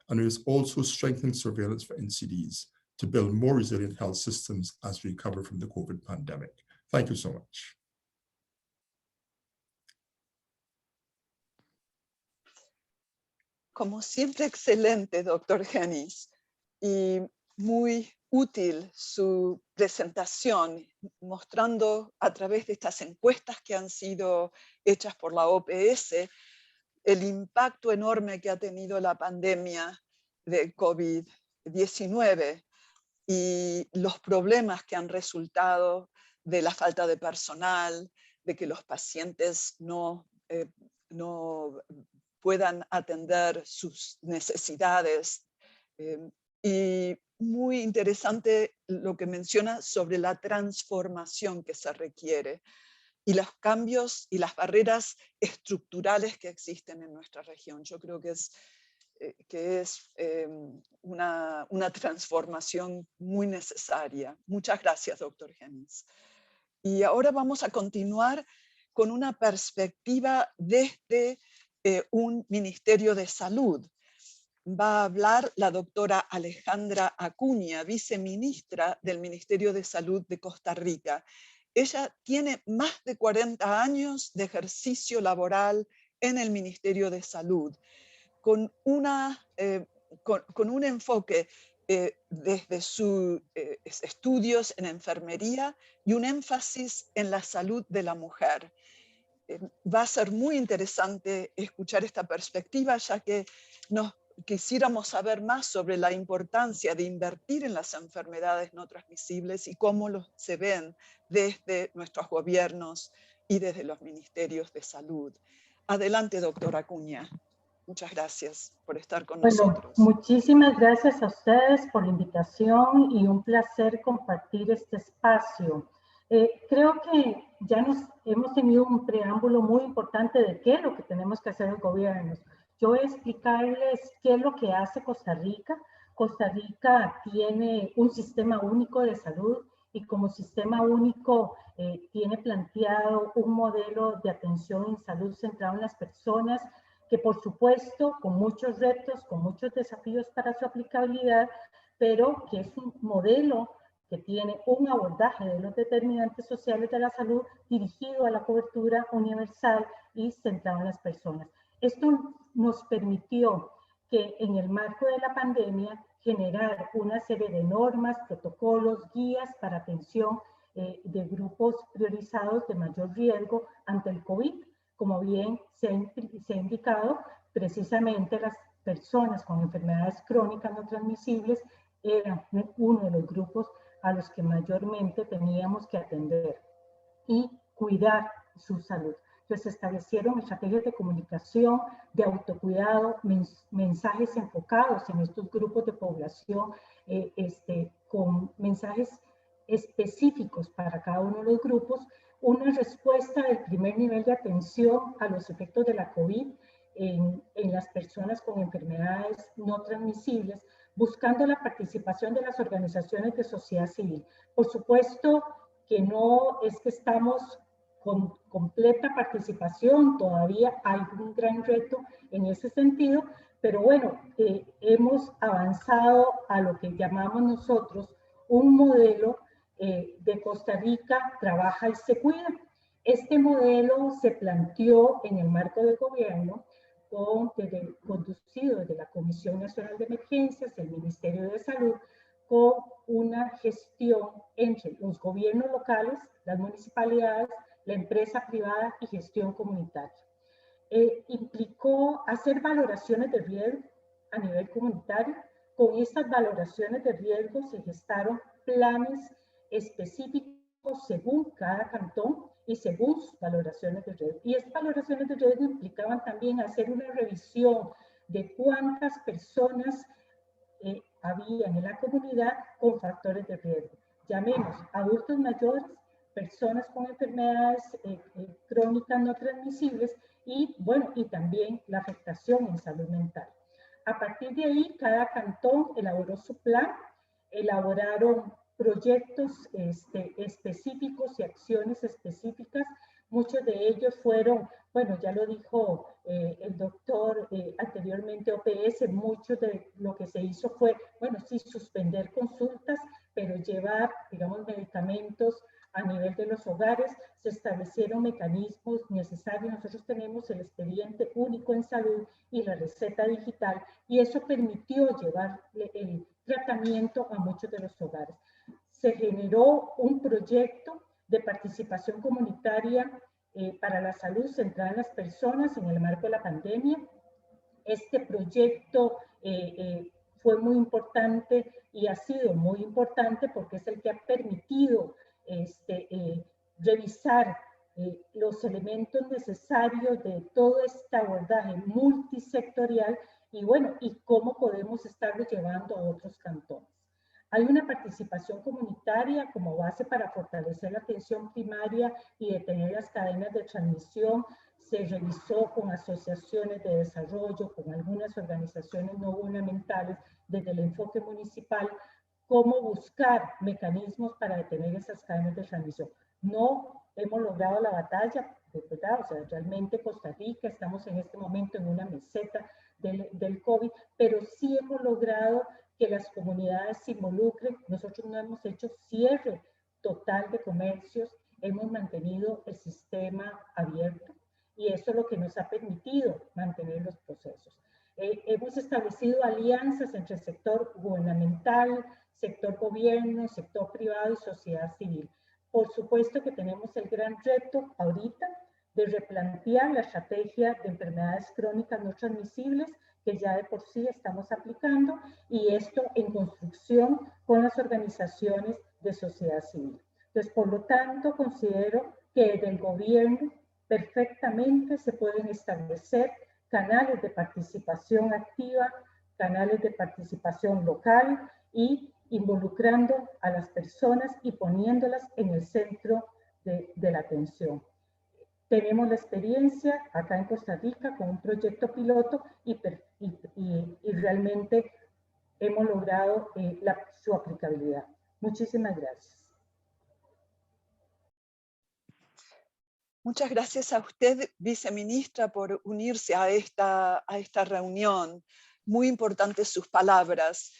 and we must also strengthen surveillance for NCDs to build more resilient health systems as we recover from the COVID pandemic. Thank you so much. Como siempre, excelente, doctor Hennis, y muy útil su presentación, mostrando a través de estas encuestas que han sido hechas por la OPS el impacto enorme que ha tenido la pandemia de COVID-19 y los problemas que han resultado de la falta de personal, de que los pacientes no puedan atender sus necesidades. Y muy interesante lo que menciona sobre la transformación que se requiere y los cambios y las barreras estructurales que existen en nuestra región. Yo creo que es una transformación muy necesaria. Muchas gracias, doctor Hennis. Y ahora vamos a continuar con una perspectiva desde un Ministerio de Salud. Va a hablar la doctora Alejandra Acuña, viceministra del Ministerio de Salud de Costa Rica. Ella tiene más de 40 años de ejercicio laboral en el Ministerio de Salud, con un enfoque desde sus estudios en enfermería y un énfasis en la salud de la mujer. Va a ser muy interesante escuchar esta perspectiva, ya que quisiéramos saber más sobre la importancia de invertir en las enfermedades no transmisibles y cómo se ven desde nuestros gobiernos y desde los ministerios de salud. Adelante, doctora Acuña. Muchas gracias por estar con nosotros. Muchísimas gracias a ustedes por la invitación y un placer compartir este espacio. Creo que ya hemos tenido un preámbulo muy importante de qué es lo que tenemos que hacer los gobiernos. Yo voy a explicarles qué es lo que hace Costa Rica. Costa Rica tiene un sistema único de salud y como sistema único tiene planteado un modelo de atención en salud centrado en las personas que por supuesto con muchos retos, con muchos desafíos para su aplicabilidad, pero que es un modelo que tiene un abordaje de los determinantes sociales de la salud dirigido a la cobertura universal y centrado en las personas. Esto nos permitió que en el marco de la pandemia generar una serie de normas, protocolos, guías para atención de grupos priorizados de mayor riesgo ante el COVID. Como bien se ha indicado, precisamente las personas con enfermedades crónicas no transmisibles eran uno de los grupos a los que mayormente teníamos que atender y cuidar su salud. Entonces, establecieron estrategias de comunicación, de autocuidado, mensajes enfocados en estos grupos de población, con mensajes específicos para cada uno de los grupos, una respuesta del primer nivel de atención a los efectos de la COVID en las personas con enfermedades no transmisibles, buscando la participación de las organizaciones de sociedad civil. Por supuesto que no es que estamos con completa participación, todavía hay un gran reto en ese sentido, pero bueno, hemos avanzado a lo que llamamos nosotros un modelo de Costa Rica trabaja y se cuida. Este modelo se planteó en el marco del gobierno conducido desde la Comisión Nacional de Emergencias, el Ministerio de Salud, con una gestión entre los gobiernos locales, las municipalidades, la empresa privada y gestión comunitaria. Implicó hacer valoraciones de riesgo a nivel comunitario. Con estas valoraciones de riesgo se gestaron planes específicos según cada cantón y según sus valoraciones de riesgo. Y estas valoraciones de riesgo implicaban también hacer una revisión de cuántas personas había en la comunidad con factores de riesgo. Llamemos adultos mayores, personas con enfermedades crónicas no transmisibles y, bueno, y también la afectación en salud mental. A partir de ahí, cada cantón elaboró su plan, elaboraron proyectos específicos y acciones específicas. Muchos de ellos fueron, bueno, ya lo dijo el doctor anteriormente, OPS, mucho de lo que se hizo fue, bueno, sí, suspender consultas, pero llevar, digamos, medicamentos a nivel de los hogares. Se establecieron mecanismos necesarios. Nosotros tenemos el expediente único en salud y la receta digital, y eso permitió llevar el tratamiento a muchos de los hogares. Se generó un proyecto de participación comunitaria para la salud centrada en las personas en el marco de la pandemia. Este proyecto fue muy importante y ha sido muy importante porque es el que ha permitido revisar los elementos necesarios de todo este abordaje multisectorial y, bueno, y cómo podemos estarlo llevando a otros cantones. Hay una participación comunitaria como base para fortalecer la atención primaria y detener las cadenas de transmisión. Se revisó con asociaciones de desarrollo, con algunas organizaciones no gubernamentales, desde el enfoque municipal, cómo buscar mecanismos para detener esas cadenas de transmisión. No hemos logrado la batalla, ¿verdad? O sea, realmente Costa Rica, estamos en este momento en una meseta del COVID, pero sí hemos logrado que las comunidades se involucren. Nosotros no hemos hecho cierre total de comercios, hemos mantenido el sistema abierto y eso es lo que nos ha permitido mantener los procesos. Hemos establecido alianzas entre el sector gubernamental, sector gobierno, sector privado y sociedad civil. Por supuesto que tenemos el gran reto ahorita de replantear la estrategia de enfermedades crónicas no transmisibles que ya de por sí estamos aplicando, y esto en construcción con las organizaciones de sociedad civil. Entonces, por lo tanto, considero que desde el gobierno perfectamente se pueden establecer canales de participación activa, canales de participación local y involucrando a las personas y poniéndolas en el centro de la atención. Tenemos la experiencia acá en Costa Rica con un proyecto piloto y realmente hemos logrado su aplicabilidad. Muchísimas gracias. Muchas gracias a usted, viceministra, por unirse a esta reunión. Muy importantes sus palabras,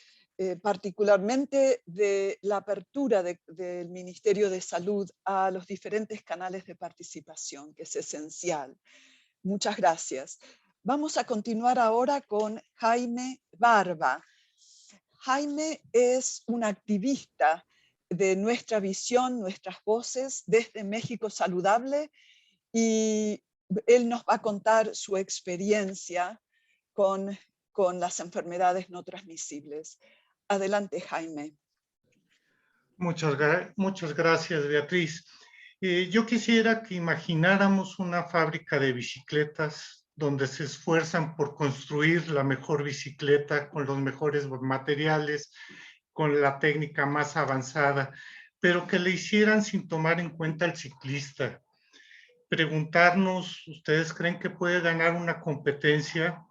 particularmente de la apertura del Ministerio de Salud a los diferentes canales de participación, que es esencial. Muchas gracias. Vamos a continuar ahora con Jaime Barba. Jaime es un activista de Nuestra Visión, Nuestras Voces, desde México Saludable, y él nos va a contar su experiencia con las enfermedades no transmisibles. Adelante, Jaime. Muchas gracias, Beatriz. Yo quisiera que imagináramos una fábrica de bicicletas donde se esfuerzan por construir la mejor bicicleta con los mejores materiales, con la técnica más avanzada, pero que le hicieran sin tomar en cuenta al ciclista. Preguntarnos, ¿ustedes creen que puede ganar una competencia?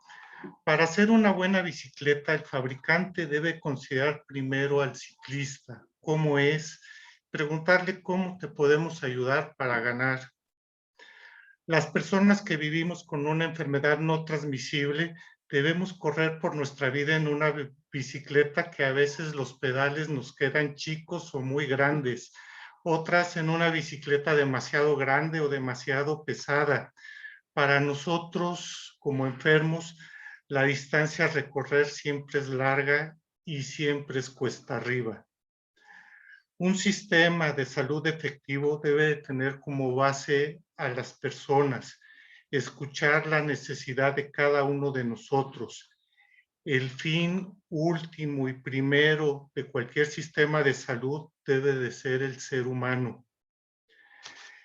Para hacer una buena bicicleta, el fabricante debe considerar primero al ciclista, cómo es, preguntarle cómo te podemos ayudar para ganar. Las personas que vivimos con una enfermedad no transmisible debemos correr por nuestra vida en una bicicleta que a veces los pedales nos quedan chicos o muy grandes, otras en una bicicleta demasiado grande o demasiado pesada, Para nosotros, como enfermos, la distancia a recorrer siempre es larga y siempre es cuesta arriba. Un sistema de salud efectivo debe de tener como base a las personas, escuchar la necesidad de cada uno de nosotros. El fin último y primero de cualquier sistema de salud debe de ser el ser humano.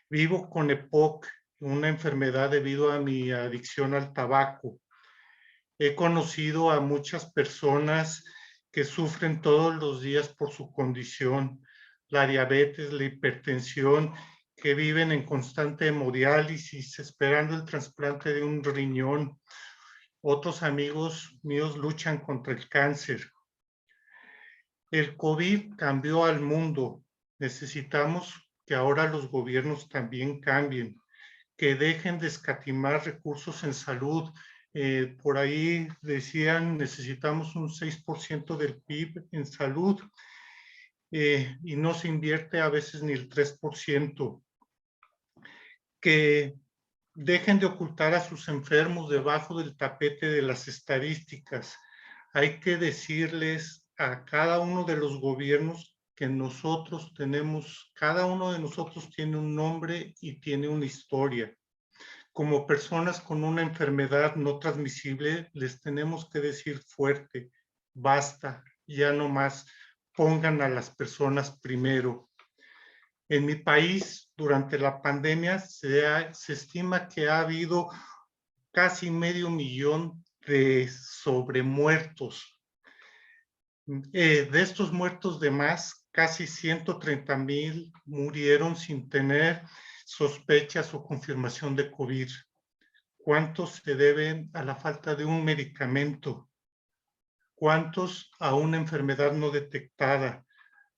Vivo con EPOC, una enfermedad debido a mi adicción al tabaco. He conocido a muchas personas que sufren todos los días por su condición, la diabetes, la hipertensión, que viven en constante hemodiálisis, esperando el trasplante de un riñón. Otros amigos míos luchan contra el cáncer. El COVID cambió al mundo. Necesitamos que ahora los gobiernos también cambien, que dejen de escatimar recursos en salud. Por ahí decían, necesitamos un 6% del PIB en salud y no se invierte a veces ni el 3%. Que dejen de ocultar a sus enfermos debajo del tapete de las estadísticas. Hay que decirles a cada uno de los gobiernos que nosotros tenemos, cada uno de nosotros tiene un nombre y tiene una historia. Como personas con una enfermedad no transmisible, les tenemos que decir fuerte, basta, ya no más, pongan a las personas primero. En mi país, durante la pandemia, se estima que ha habido casi 500,000 de sobremuertos. De estos muertos de más, casi 130,000 murieron sin tener sospechas o confirmación de COVID. ¿Cuántos se deben a la falta de un medicamento? ¿Cuántos a una enfermedad no detectada,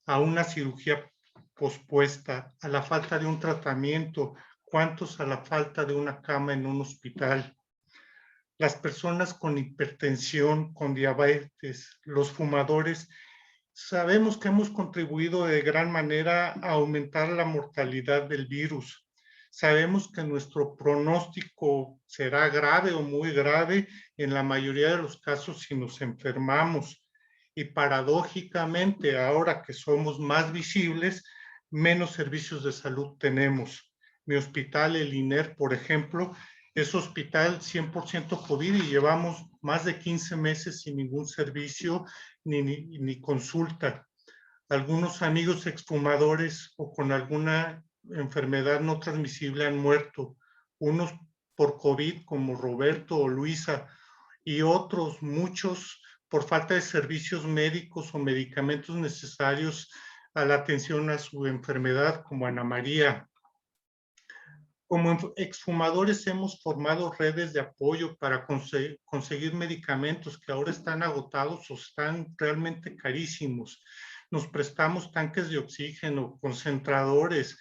a una cirugía pospuesta, a la falta de un tratamiento? ¿Cuántos a la falta de una cama en un hospital? Las personas con hipertensión, con diabetes, los fumadores, sabemos que hemos contribuido de gran manera a aumentar la mortalidad del virus. Sabemos que nuestro pronóstico será grave o muy grave en la mayoría de los casos si nos enfermamos. Y paradójicamente, ahora que somos más visibles, menos servicios de salud tenemos. Mi hospital, el INER, por ejemplo, es hospital 100% COVID y llevamos más de 15 meses sin ningún servicio ni consulta. Algunos amigos exfumadores o con alguna enfermedad no transmisible han muerto, unos por COVID como Roberto o Luisa y otros, muchos por falta de servicios médicos o medicamentos necesarios a la atención a su enfermedad como Ana María. Como exfumadores hemos formado redes de apoyo para conseguir medicamentos que ahora están agotados o están realmente carísimos. Nos prestamos tanques de oxígeno, concentradores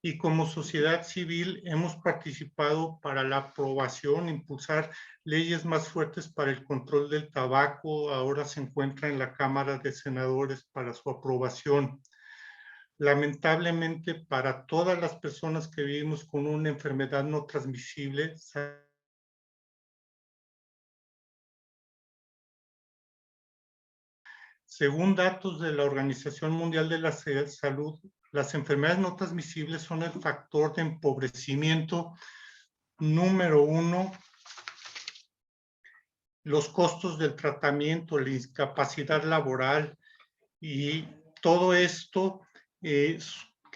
y como sociedad civil hemos participado para la aprobación, impulsar leyes más fuertes para el control del tabaco. Ahora se encuentra en la Cámara de Senadores para su aprobación. Lamentablemente, para todas las personas que vivimos con una enfermedad no transmisible, según datos de la Organización Mundial de la Salud, las enfermedades no transmisibles son el factor de empobrecimiento número 1. Los costos del tratamiento, la incapacidad laboral y todo esto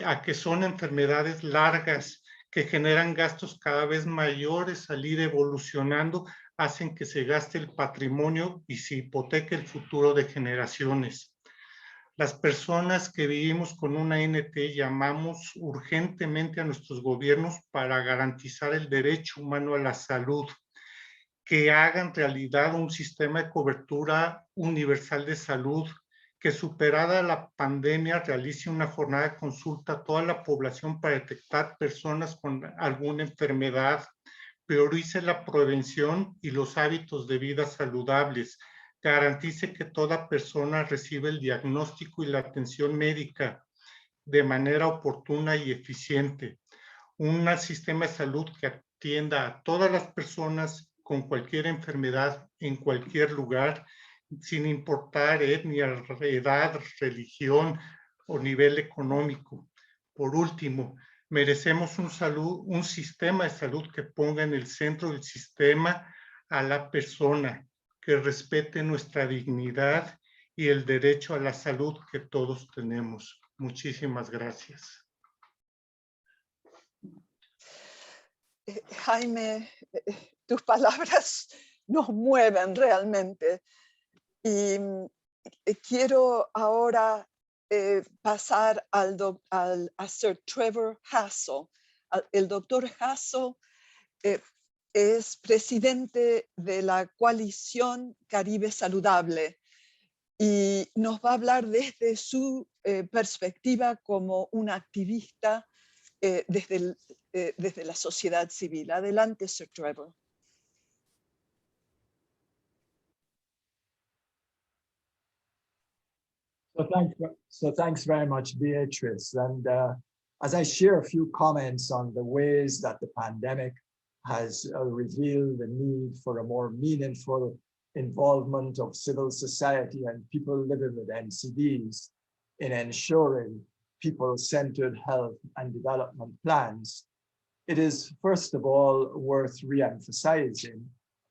a que son enfermedades largas que generan gastos cada vez mayores al ir evolucionando, hacen que se gaste el patrimonio y se hipoteque el futuro de generaciones. Las personas que vivimos con una NT llamamos urgentemente a nuestros gobiernos para garantizar el derecho humano a la salud, que hagan realidad un sistema de cobertura universal de salud, que superada la pandemia realice una jornada de consulta a toda la población para detectar personas con alguna enfermedad, priorice la prevención y los hábitos de vida saludables, garantice que toda persona recibe el diagnóstico y la atención médica de manera oportuna y eficiente, un sistema de salud que atienda a todas las personas con cualquier enfermedad en cualquier lugar, sin importar etnia, edad, religión o nivel económico. Por último, merecemos un sistema de salud que ponga en el centro del sistema a la persona, que respete nuestra dignidad y el derecho a la salud que todos tenemos. Muchísimas gracias. Jaime, tus palabras nos mueven realmente. Y quiero ahora pasar a Sir Trevor Hassell. El doctor Hassell es presidente de la Coalición Caribe Saludable y nos va a hablar desde su perspectiva como un activista desde la sociedad civil. Adelante, Sir Trevor. So thanks very much, Beatrice. And as I share a few comments on the ways that the pandemic has revealed the need for a more meaningful involvement of civil society and people living with NCDs in ensuring people-centered health and development plans, it is first of all worth re-emphasizing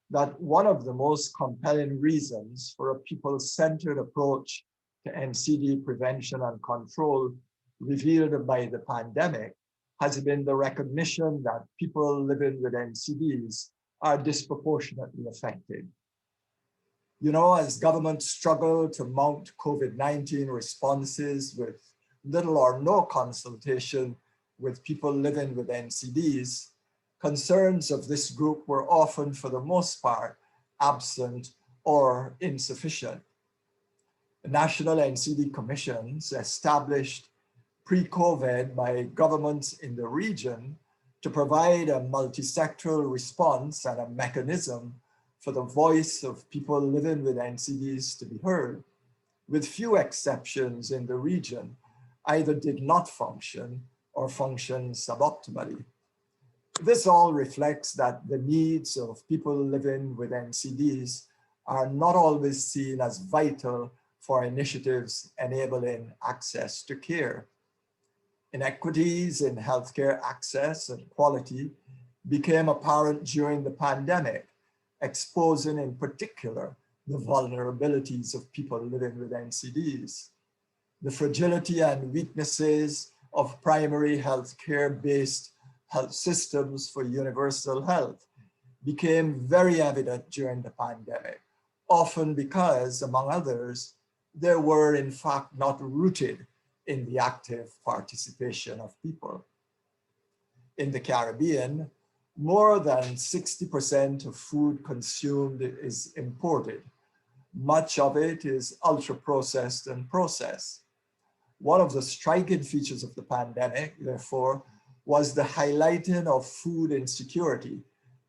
that one of the most compelling reasons for a people-centered approach to NCD prevention and control revealed by the pandemic has been the recognition that people living with NCDs are disproportionately affected. You know, as governments struggle to mount COVID-19 responses with little or no consultation with people living with NCDs, concerns of this group were often, for the most part, absent or insufficient. The National NCD Commissions established pre-COVID by governments in the region to provide a multi-sectoral response and a mechanism for the voice of people living with NCDs to be heard, with few exceptions in the region, either did not function or function suboptimally. This all reflects that the needs of people living with NCDs are not always seen as vital for initiatives enabling access to care. Inequities in healthcare access and quality became apparent during the pandemic, exposing in particular the vulnerabilities of people living with NCDs. The fragility and weaknesses of primary healthcare-based health systems for universal health became very evident during the pandemic, often because, among others, they were in fact not rooted in the active participation of people. In the Caribbean, more than 60% of food consumed is imported. Much of it is ultra-processed and processed. One of the striking features of the pandemic, therefore, was the highlighting of food insecurity,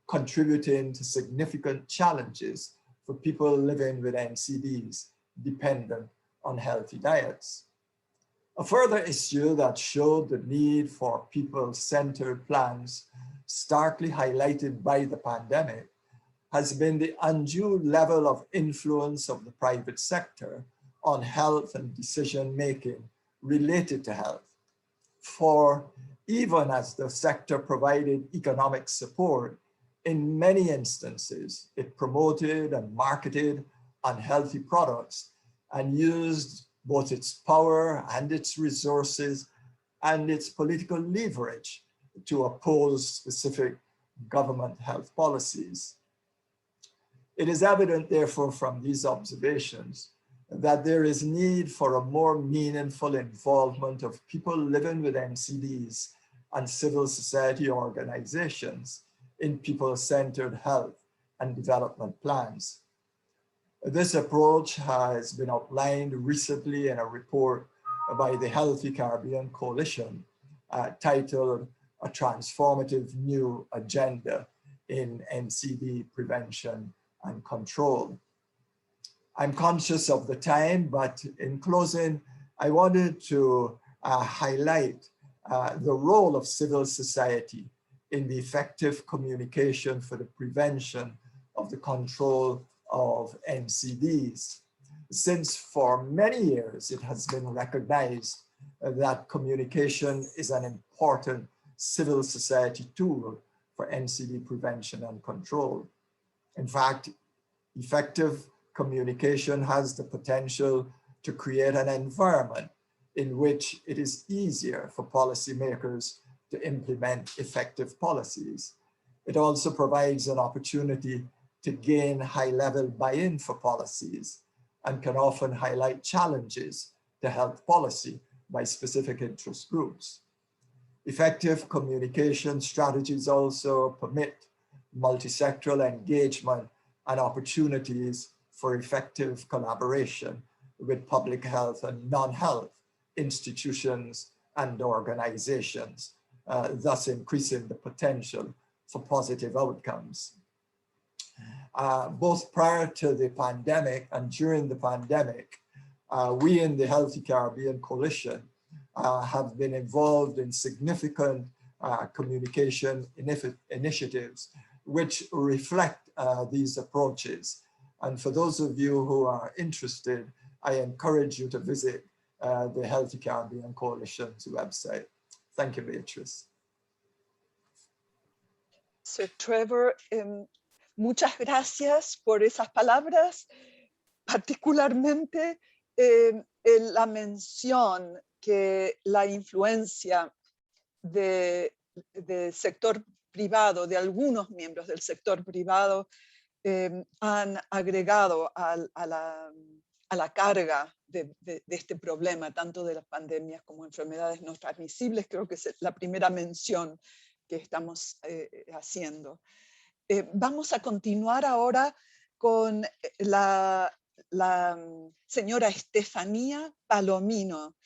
contributing to significant challenges for people living with NCDs dependent on healthy diets. A further issue that showed the need for people-centered plans, starkly highlighted by the pandemic, has been the undue level of influence of the private sector on health and decision-making related to health. For even as the sector provided economic support, in many instances, it promoted and marketed unhealthy products and used both its power and its resources and its political leverage to oppose specific government health policies. It is evident, therefore, from these observations that there is need for a more meaningful involvement of people living with NCDs and civil society organizations in people-centered health and development plans. This approach has been outlined recently in a report by the Healthy Caribbean Coalition titled A Transformative New Agenda in NCD Prevention and Control. I'm conscious of the time, but in closing, I wanted to highlight the role of civil society in the effective communication for the prevention of the control of NCDs. Since for many years it has been recognized that communication is an important civil society tool for NCD prevention and control. In fact, effective communication has the potential to create an environment in which it is easier for policymakers to implement effective policies. It also provides an opportunity to gain high-level buy-in for policies and can often highlight challenges to health policy by specific interest groups. Effective communication strategies also permit multi-sectoral engagement and opportunities for effective collaboration with public health and non-health institutions and organizations, thus increasing the potential for positive outcomes. Both prior to the pandemic and during the pandemic, we in the Healthy Caribbean Coalition have been involved in significant communication initiatives which reflect these approaches. And for those of you who are interested, I encourage you to visit the Healthy Caribbean Coalition's website. Thank you, Beatrice. Sir Trevor, muchas gracias por esas palabras, particularmente la mención que la influencia del sector privado, de algunos miembros del sector privado, han agregado a la carga de este problema, tanto de las pandemias como enfermedades no transmisibles. Creo que es la primera mención que estamos haciendo. Vamos a continuar ahora con la señora Estefanía Palomino,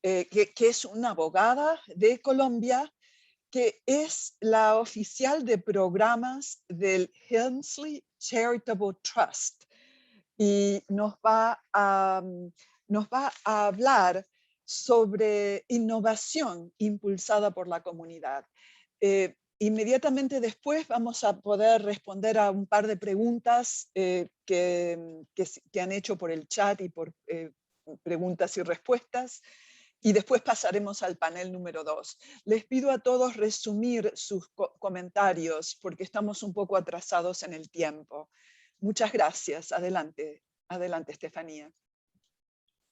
que es una abogada de Colombia, que es la oficial de programas del Helmsley Charitable Trust, y nos va a hablar sobre innovación impulsada por la comunidad. Inmediatamente después vamos a poder responder a un par de preguntas que han hecho por el chat y por preguntas y respuestas. Y después pasaremos al panel número 2. Les pido a todos resumir sus comentarios porque estamos un poco atrasados en el tiempo. Muchas gracias. Adelante, adelante, Estefanía.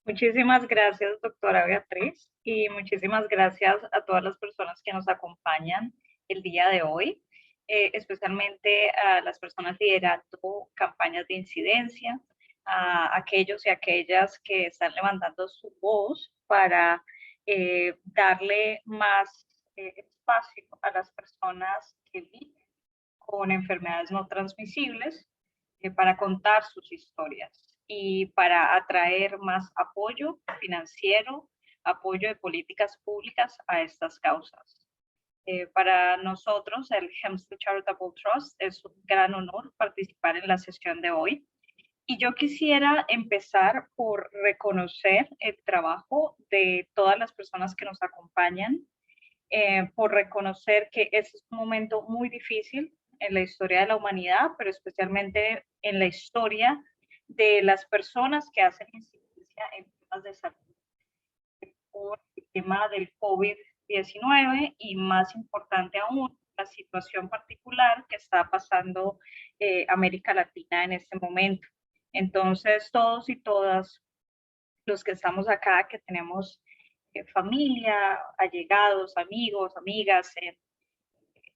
Muchísimas gracias, doctora Beatriz, y muchísimas gracias a todas las personas que nos acompañan el día de hoy, especialmente a las personas liderando campañas de incidencia, a aquellos y aquellas que están levantando su voz para darle más espacio a las personas que viven con enfermedades no transmisibles, para contar sus historias y para atraer más apoyo financiero, apoyo de políticas públicas a estas causas. Para nosotros, el Helmsley Charitable Trust, es un gran honor participar en la sesión de hoy. Y yo quisiera empezar por reconocer el trabajo de todas las personas que nos acompañan, por reconocer que este es un momento muy difícil en la historia de la humanidad, pero especialmente en la historia de las personas que hacen incidencia en temas de salud por el tema del COVID-19 y, más importante aún, la situación particular que está pasando América Latina en este momento. Entonces, todos y todas los que estamos acá, que tenemos familia, allegados, amigos, amigas en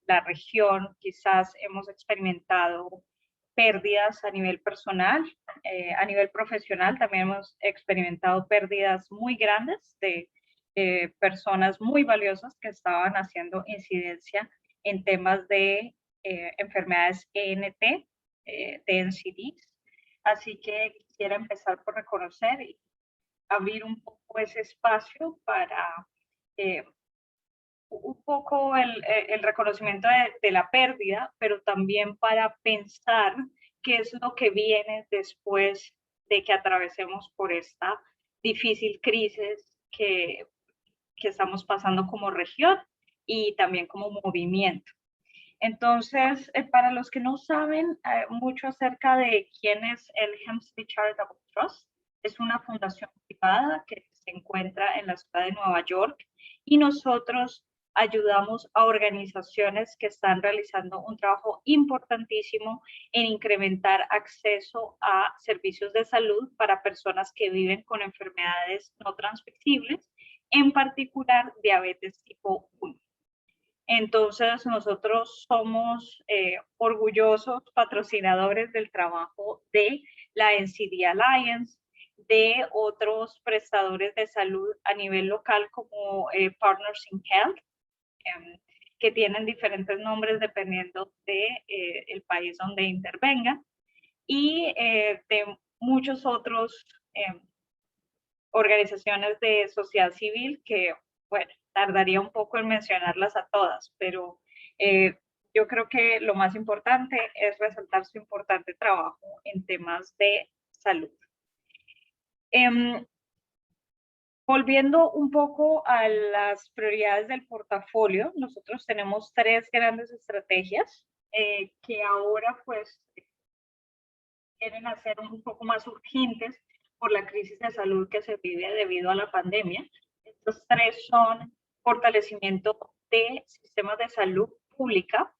la región, quizás hemos experimentado pérdidas a nivel personal, a nivel profesional también hemos experimentado pérdidas muy grandes de personas muy valiosas que estaban haciendo incidencia en temas de enfermedades ENT, de NCDs. Así que quisiera empezar por reconocer y abrir un poco ese espacio para un poco el reconocimiento de la pérdida, pero también para pensar qué es lo que viene después de que atravesemos por esta difícil crisis que estamos pasando como región y también como movimiento. Entonces, para los que no saben mucho acerca de quién es el Hempstead Charitable Trust, es una fundación privada que se encuentra en la ciudad de Nueva York y nosotros ayudamos a organizaciones que están realizando un trabajo importantísimo en incrementar acceso a servicios de salud para personas que viven con enfermedades no transmisibles, en particular diabetes tipo 1. Entonces, nosotros somos orgullosos patrocinadores del trabajo de la NCD Alliance, de otros prestadores de salud a nivel local como Partners in Health, que tienen diferentes nombres dependiendo del país donde intervengan, y de muchos otros organizaciones de sociedad civil que, bueno, tardaría un poco en mencionarlas a todas, pero yo creo que lo más importante es resaltar su importante trabajo en temas de salud. Volviendo un poco a las prioridades del portafolio, nosotros tenemos 3 grandes estrategias que ahora pues quieren hacer un poco más urgentes por la crisis de salud que se vive debido a la pandemia. Estos 3 son fortalecimiento de sistemas de salud pública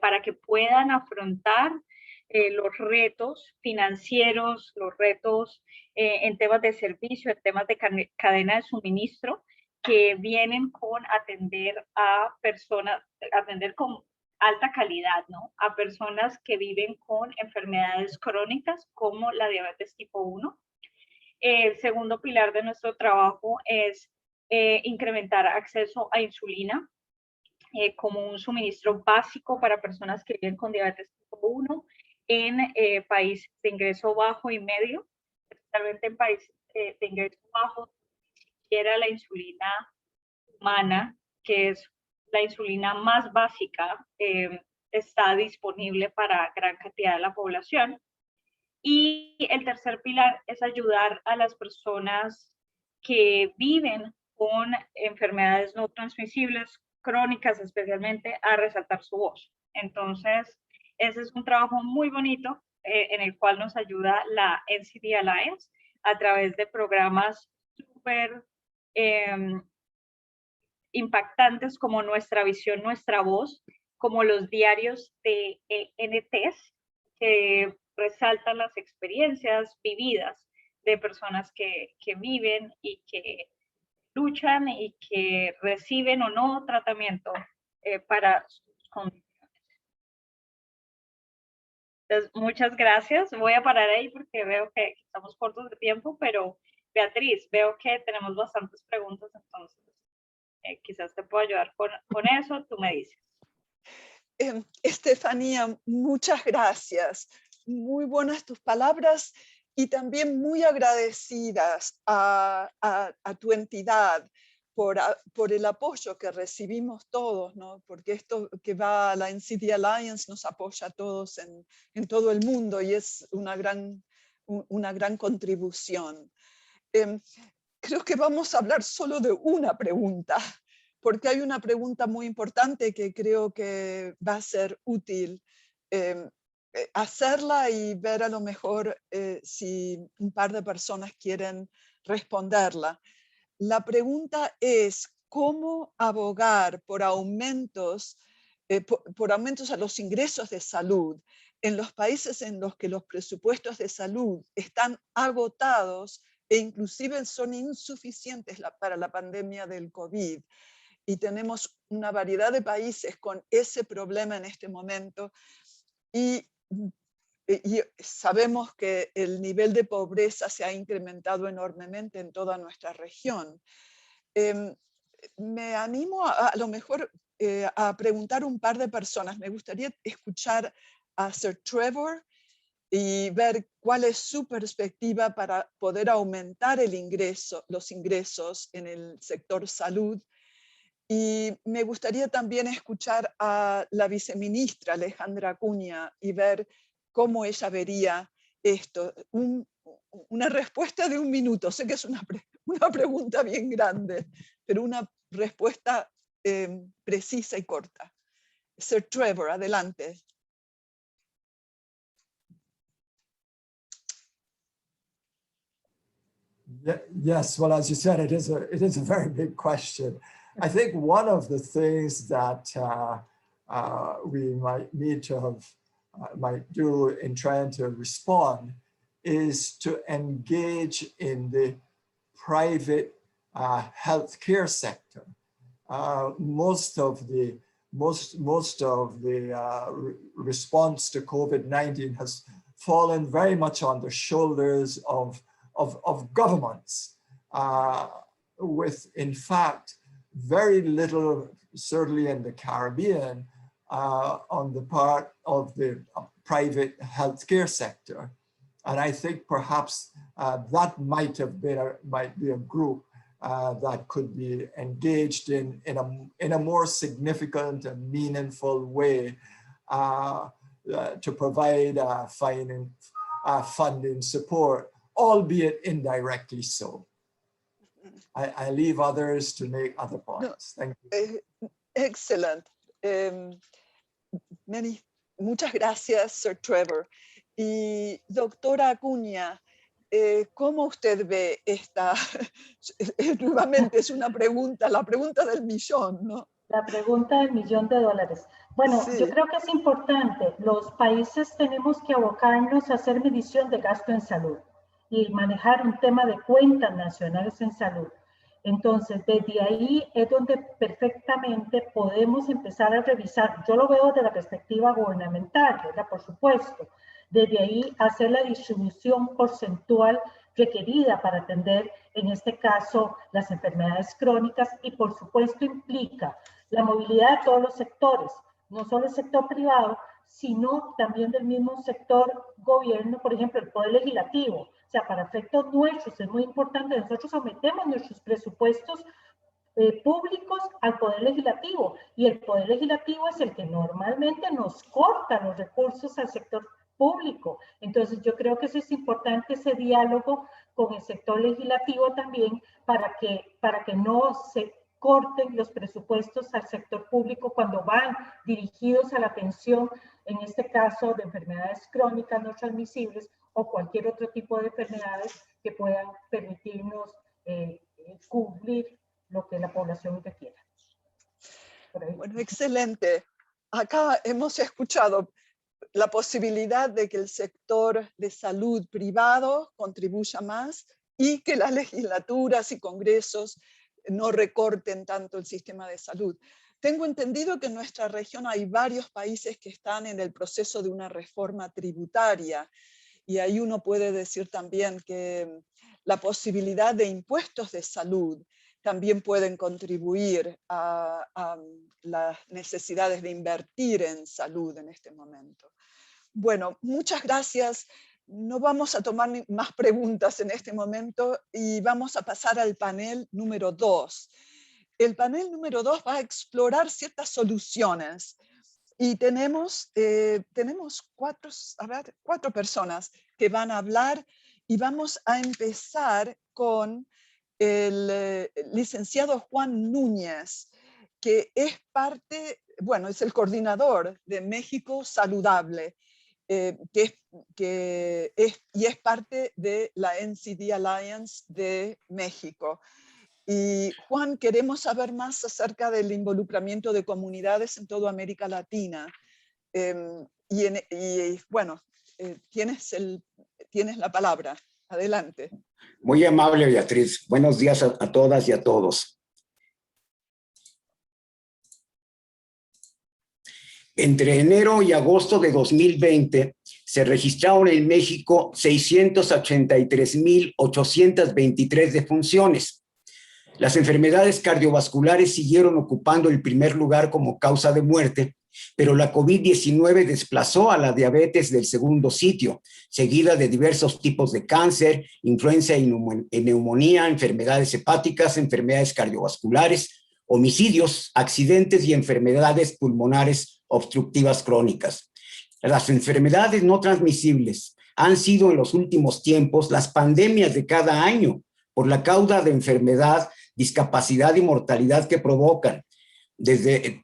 para que puedan afrontar los retos financieros, los retos en temas de servicio, en temas de cadena de suministro, que vienen con atender a personas, atender con alta calidad, ¿no? A personas que viven con enfermedades crónicas como la diabetes tipo 1. El segundo pilar de nuestro trabajo es incrementar acceso a insulina como un suministro básico para personas que viven con diabetes tipo 1 en países de ingreso bajo y medio, especialmente en países de ingreso bajo, ni siquiera la insulina humana, que es la insulina más básica, está disponible para gran cantidad de la población. Y el tercer pilar es ayudar a las personas que viven con enfermedades no transmisibles, crónicas especialmente, a resaltar su voz. Entonces, ese es un trabajo muy bonito en el cual nos ayuda la NCD Alliance a través de programas súper impactantes como Nuestra Visión, Nuestra Voz, como los diarios de NTs, que resaltan las experiencias vividas de personas que viven y que luchan y que reciben o no tratamiento para sus condiciones. Entonces, muchas gracias. Voy a parar ahí porque veo que estamos cortos de tiempo, pero Beatriz, veo que tenemos bastantes preguntas, entonces quizás te puedo ayudar con eso, tú me dices. Estefanía, muchas gracias. Muy buenas tus palabras y también muy agradecidas a tu entidad por el apoyo que recibimos todos, ¿no? Porque esto que va a la NCD Alliance nos apoya a todos en todo el mundo y es una gran contribución. Creo que vamos a hablar solo de una pregunta, porque hay una pregunta muy importante que creo que va a ser útil hacerla y ver a lo mejor si un par de personas quieren responderla. La pregunta es, ¿cómo abogar por aumentos a los ingresos de salud en los países en los que los presupuestos de salud están agotados e inclusive son insuficientes para la pandemia del COVID? Y tenemos una variedad de países con ese problema en este momento. Y sabemos que el nivel de pobreza se ha incrementado enormemente en toda nuestra región. Me animo a lo mejor a preguntar un par de personas. Me gustaría escuchar a Sir Trevor y ver cuál es su perspectiva para poder aumentar los ingresos en el sector salud. Y me gustaría también escuchar a la viceministra Alejandra Acuña y ver cómo ella vería esto. Una respuesta de 1 minuto. Sé que es una pregunta bien grande, pero una respuesta precisa y corta. Sir Trevor, adelante. Yes, well, as you said, it is a very big question. I think one of the things that we might need to have, might do in trying to respond is to engage in the private healthcare sector. Most of the response to COVID-19 has fallen very much on the shoulders of governments, with, in fact, very little, certainly in the Caribbean, on the part of the private healthcare sector. And I think perhaps that might be a group that could be engaged in a more significant and meaningful way to provide funding support, albeit indirectly so. I leave others to make other points. Thank you. Excellent. Muchas gracias, Sir Trevor. Y doctora Acuña, ¿cómo usted ve esta? Nuevamente es una pregunta, la pregunta del millón, ¿no? La pregunta del millón de dólares. Bueno, Sí. yo creo que es importante. Los países tenemos que abocarnos a hacer medición de gasto en salud y manejar un tema de cuentas nacionales en salud. Entonces, desde ahí es donde perfectamente podemos empezar a revisar. Yo lo veo desde la perspectiva gubernamental, ¿verdad? Por supuesto. Desde ahí hacer la distribución porcentual requerida para atender, en este caso, las enfermedades crónicas, y por supuesto implica la movilidad de todos los sectores, no solo el sector privado, sino también del mismo sector gobierno, por ejemplo, el poder legislativo. O sea, para efectos nuestros es muy importante, nosotros sometemos nuestros presupuestos públicos al poder legislativo, y el poder legislativo es el que normalmente nos corta los recursos al sector público. Entonces yo creo que eso es importante, ese diálogo con el sector legislativo también, para que no se corten los presupuestos al sector público cuando van dirigidos a la atención, en este caso de enfermedades crónicas no transmisibles o cualquier otro tipo de enfermedades que puedan permitirnos cubrir lo que la población requiera. Bueno, excelente. Acá hemos escuchado la posibilidad de que el sector de salud privado contribuya más y que las legislaturas y congresos no recorten tanto el sistema de salud. Tengo entendido que en nuestra región hay varios países que están en el proceso de una reforma tributaria, y ahí uno puede decir también que la posibilidad de impuestos de salud también pueden contribuir a las necesidades de invertir en salud en este momento. Bueno, muchas gracias. No vamos a tomar más preguntas en este momento y vamos a pasar al panel número 2. El panel número 2 va a explorar ciertas soluciones y tenemos cuatro personas que van a hablar, y vamos a empezar con el licenciado Juan Núñez, que es parte, bueno, es el coordinador de México Saludable, y es parte de la NCD Alliance de México. Y Juan, queremos saber más acerca del involucramiento de comunidades en toda América Latina. Bueno, tienes la palabra. Adelante. Muy amable, Beatriz. Buenos días a todas y a todos. Entre enero y agosto de 2020 se registraron en México 683,823 defunciones. Las enfermedades cardiovasculares siguieron ocupando el primer lugar como causa de muerte, pero la COVID-19 desplazó a la diabetes del segundo sitio, seguida de diversos tipos de cáncer, influenza y neumonía, enfermedades hepáticas, enfermedades cardiovasculares, homicidios, accidentes y enfermedades pulmonares obstructivas crónicas. Las enfermedades no transmisibles han sido en los últimos tiempos las pandemias de cada año por la causa de enfermedad, discapacidad y mortalidad que provocan. En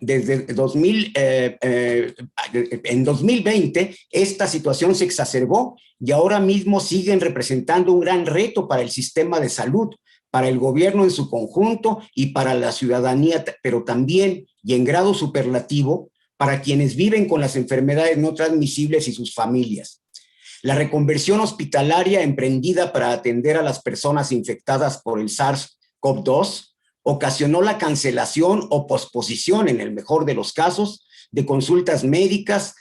2020, esta situación se exacerbó y ahora mismo siguen representando un gran reto para el sistema de salud, para el gobierno en su conjunto y para la ciudadanía, pero también, y en grado superlativo, para quienes viven con las enfermedades no transmisibles y sus familias. La reconversión hospitalaria emprendida para atender a las personas infectadas por el SARS-CoV-2 ocasionó la cancelación o posposición, en el mejor de los casos, de consultas médicas,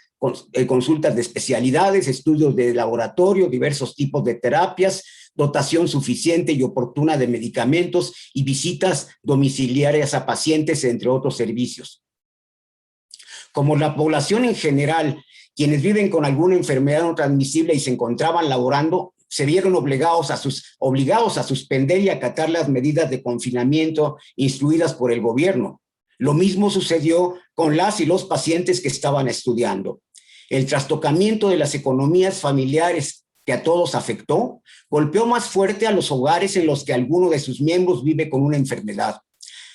consultas de especialidades, estudios de laboratorio, diversos tipos de terapias, dotación suficiente y oportuna de medicamentos y visitas domiciliarias a pacientes, entre otros servicios. Como la población en general, quienes viven con alguna enfermedad no transmisible y se encontraban laborando, se vieron obligados a suspender y acatar las medidas de confinamiento instruidas por el gobierno. Lo mismo sucedió con las y los pacientes que estaban estudiando. El trastocamiento de las economías familiares que a todos afectó, golpeó más fuerte a los hogares en los que alguno de sus miembros vive con una enfermedad.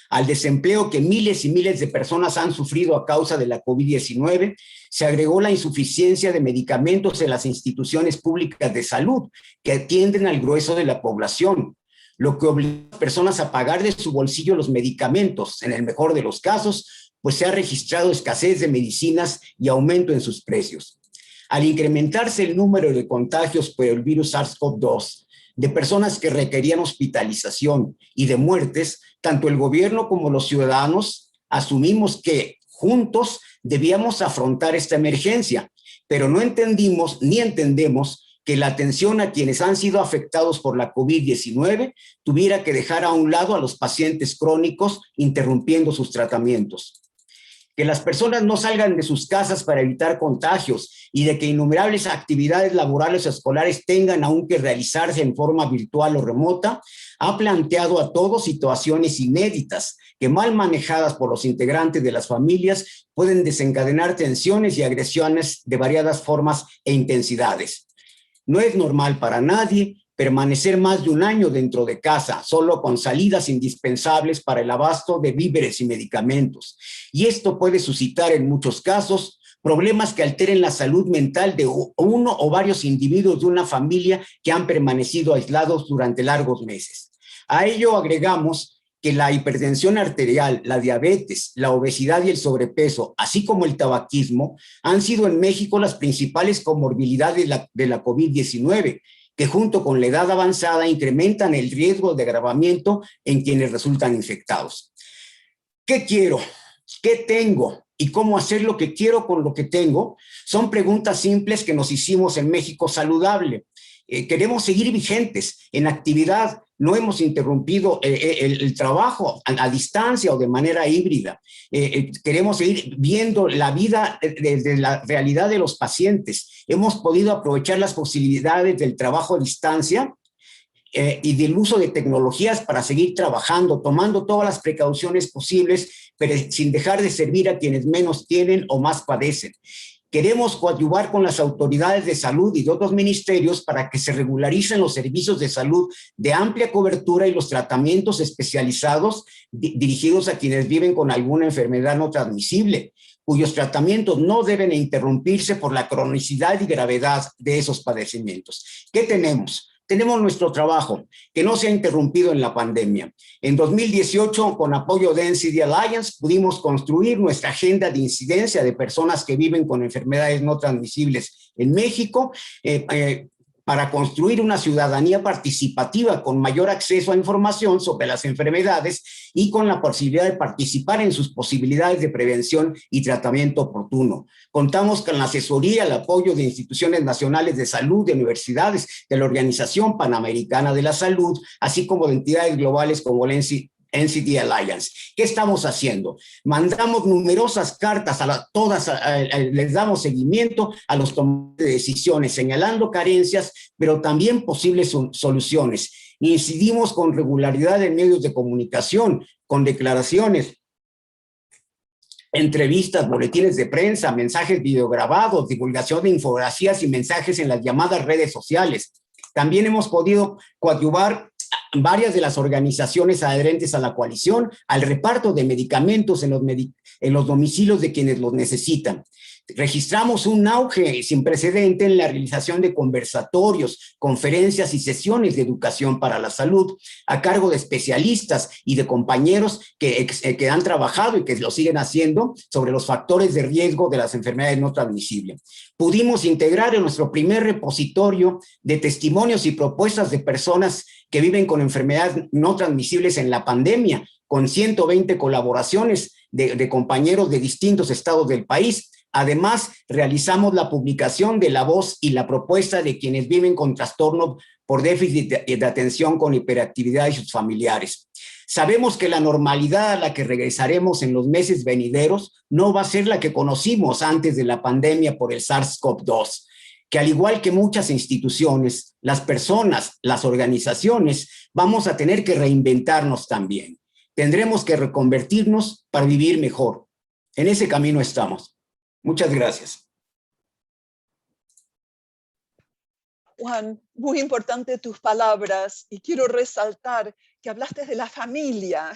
Al desempleo que miles y miles de personas han sufrido a causa de la COVID-19, se agregó la insuficiencia de medicamentos en las instituciones públicas de salud que atienden al grueso de la población, lo que obliga a las personas a pagar de su bolsillo los medicamentos, en el mejor de los casos, pues se ha registrado escasez de medicinas y aumento en sus precios. Al incrementarse el número de contagios por el virus SARS-CoV-2, de personas que requerían hospitalización y de muertes, tanto el gobierno como los ciudadanos asumimos que juntos debíamos afrontar esta emergencia, pero no entendimos ni entendemos que la atención a quienes han sido afectados por la COVID-19 tuviera que dejar a un lado a los pacientes crónicos, interrumpiendo sus tratamientos. Que las personas no salgan de sus casas para evitar contagios y de que innumerables actividades laborales o escolares tengan aún que realizarse en forma virtual o remota, ha planteado a todos situaciones inéditas que, mal manejadas por los integrantes de las familias, pueden desencadenar tensiones y agresiones de variadas formas e intensidades. No es normal para nadie permanecer más de un año dentro de casa, solo con salidas indispensables para el abasto de víveres y medicamentos. Y esto puede suscitar en muchos casos problemas que alteren la salud mental de uno o varios individuos de una familia que han permanecido aislados durante largos meses. A ello agregamos que la hipertensión arterial, la diabetes, la obesidad y el sobrepeso, así como el tabaquismo, han sido en México las principales comorbilidades de la COVID-19, que junto con la edad avanzada incrementan el riesgo de agravamiento en quienes resultan infectados. ¿Qué quiero? ¿Qué tengo? ¿Y cómo hacer lo que quiero con lo que tengo? Son preguntas simples que nos hicimos en México Saludable. Queremos seguir vigentes en actividad, no hemos interrumpido el trabajo a distancia o de manera híbrida. Queremos seguir viendo la vida desde la realidad de los pacientes. Hemos podido aprovechar las posibilidades del trabajo a distancia y del uso de tecnologías para seguir trabajando, tomando todas las precauciones posibles, pero sin dejar de servir a quienes menos tienen o más padecen. Queremos coadyuvar con las autoridades de salud y de otros ministerios para que se regularicen los servicios de salud de amplia cobertura y los tratamientos especializados dirigidos a quienes viven con alguna enfermedad no transmisible, cuyos tratamientos no deben interrumpirse por la cronicidad y gravedad de esos padecimientos. ¿Qué tenemos? Tenemos nuestro trabajo, que no se ha interrumpido en la pandemia. En 2018, con apoyo de NCD Alliance, pudimos construir nuestra agenda de incidencia de personas que viven con enfermedades no transmisibles en México, para construir una ciudadanía participativa con mayor acceso a información sobre las enfermedades y con la posibilidad de participar en sus posibilidades de prevención y tratamiento oportuno. Contamos con la asesoría, el apoyo de instituciones nacionales de salud, de universidades, de la Organización Panamericana de la Salud, así como de entidades globales como el NCD Alliance. ¿Qué estamos haciendo? Mandamos numerosas cartas les damos seguimiento a los tomadores de decisiones, señalando carencias, pero también posibles soluciones. Incidimos con regularidad en medios de comunicación, con declaraciones, entrevistas, boletines de prensa, mensajes videograbados, divulgación de infografías y mensajes en las llamadas redes sociales. También hemos podido coadyuvar varias de las organizaciones adherentes a la coalición al reparto de medicamentos en los domicilios de quienes los necesitan. Registramos un auge sin precedente en la realización de conversatorios, conferencias y sesiones de educación para la salud a cargo de especialistas y de compañeros que han trabajado y que lo siguen haciendo sobre los factores de riesgo de las enfermedades no transmisibles. Pudimos integrar en nuestro primer repositorio de testimonios y propuestas de personas que viven con enfermedades no transmisibles en la pandemia, con 120 colaboraciones de compañeros de distintos estados del país. Además, realizamos la publicación de la voz y la propuesta de quienes viven con trastornos por déficit de atención con hiperactividad y sus familiares. Sabemos que la normalidad a la que regresaremos en los meses venideros no va a ser la que conocimos antes de la pandemia por el SARS-CoV-2, que al igual que muchas instituciones, las personas, las organizaciones, vamos a tener que reinventarnos también. Tendremos que reconvertirnos para vivir mejor. En ese camino estamos. Muchas gracias. Juan, muy importante tus palabras y quiero resaltar que hablaste de la familia,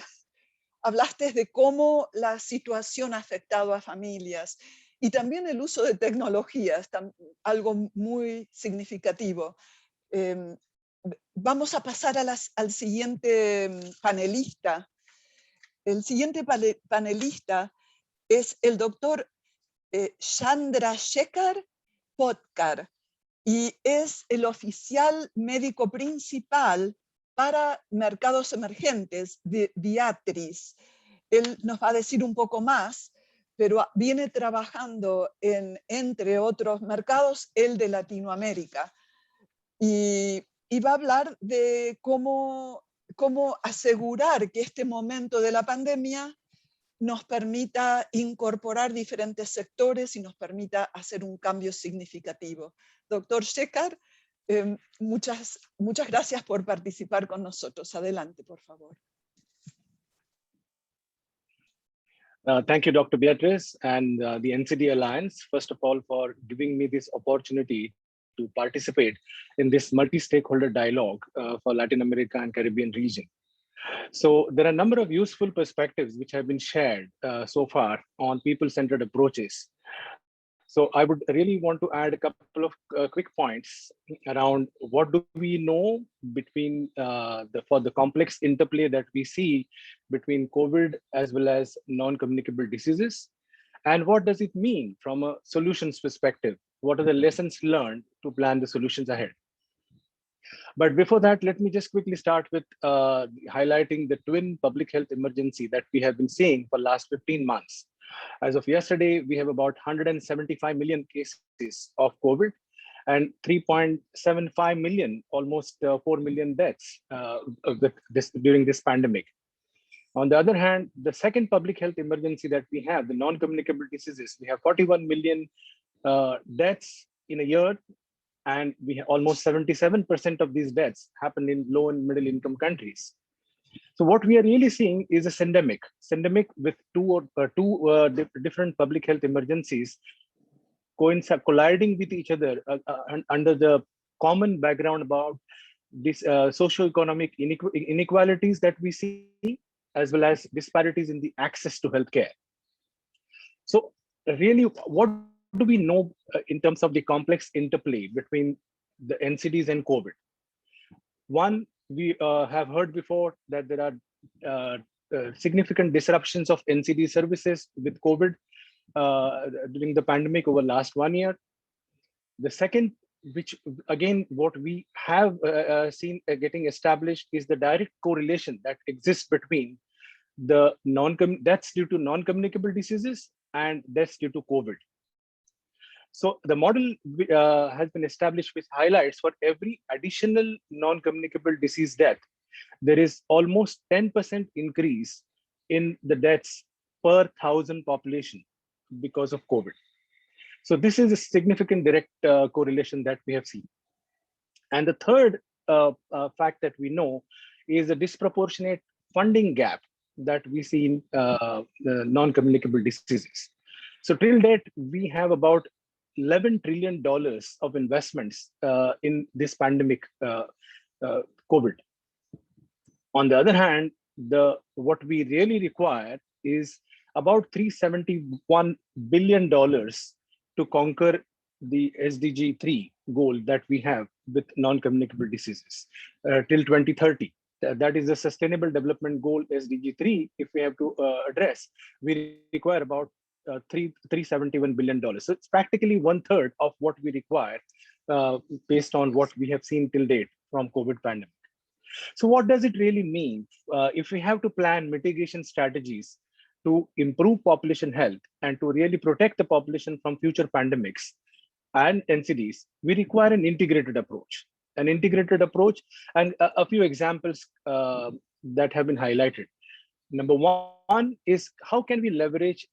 hablaste de cómo la situación ha afectado a familias y también el uso de tecnologías, algo muy significativo. Vamos a pasar al siguiente panelista. El siguiente panelista es el doctor Chandrasekhar Podkar y es el oficial médico principal para mercados emergentes de Viatris. Él nos va a decir un poco más, pero viene trabajando entre otros mercados, el de Latinoamérica. Y va a hablar de cómo asegurar que este momento de la pandemia nos permita incorporar diferentes sectores y nos permita hacer un cambio significativo. Doctor Shekhar, muchas gracias por participar con nosotros. Adelante, por favor. Thank you, Dr. Beatrice and the NCD Alliance, first of all, for giving me this opportunity to participate in this multi-stakeholder dialogue for Latin America and Caribbean region. So there are a number of useful perspectives which have been shared so far on people-centered approaches. So I would really want to add a couple of quick points around what do we know between for the complex interplay that we see between COVID as well as non-communicable diseases, and what does it mean from a solutions perspective? What are the lessons learned to plan the solutions ahead? But before that, let me just quickly start with highlighting the twin public health emergency that we have been seeing for the last 15 months. As of yesterday, we have about 175 million cases of COVID and 3.75 million, almost 4 million deaths during this pandemic. On the other hand, the second public health emergency that we have, the non-communicable diseases, we have 41 million deaths in a year, and we have almost 77% of these deaths happen in low and middle income countries. So what we are really seeing is a syndemic with two different public health emergencies colliding with each other under the common background about this socioeconomic inequalities that we see, as well as disparities in the access to healthcare. So really, what do we know in terms of the complex interplay between the NCDs and COVID? One, we have heard before that there are significant disruptions of NCD services with COVID during the pandemic over the last 1 year. The second, which again, what we have seen getting established is the direct correlation that exists between the deaths due to non-communicable diseases and deaths due to COVID. So the model has been established with highlights for every additional non-communicable disease death. There is almost 10% increase in the deaths per 1,000 population because of COVID. So this is a significant direct correlation that we have seen. And the third fact that we know is a disproportionate funding gap that we see in the non-communicable diseases. So till date, we have about $11 trillion of investments in this pandemic, COVID. On the other hand, what we really require is about $371 billion to conquer the SDG 3 goal that we have with non-communicable diseases till 2030. That is the Sustainable Development Goal SDG 3. If we have to address, we require about $371 billion. So it's practically 1/3 of what we require based on what we have seen till date from COVID pandemic. So what does it really mean? If we have to plan mitigation strategies to improve population health and to really protect the population from future pandemics and NCDs, we require an integrated approach. An integrated approach, and a few examples that have been highlighted. Number one is how can we leverage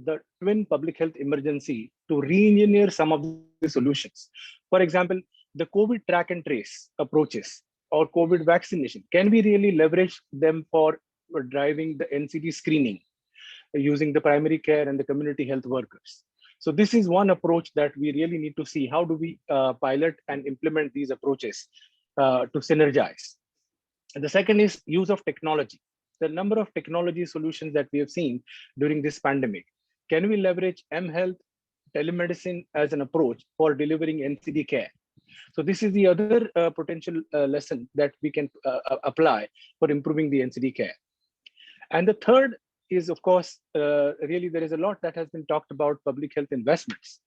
the twin public health emergency to re-engineer some of the solutions? For example, the COVID track and trace approaches or COVID vaccination. Can we really leverage them for driving the NCD screening using the primary care and the community health workers? So this is one approach that we really need to see. How do we pilot and implement these approaches to synergize? And the second is use of technology. The number of technology solutions that we have seen during this pandemic. Can we leverage mHealth, telemedicine as an approach for delivering NCD care? So this is the other potential lesson that we can apply for improving the NCD care. And the third is, of course, really there is a lot that has been talked about public health investments.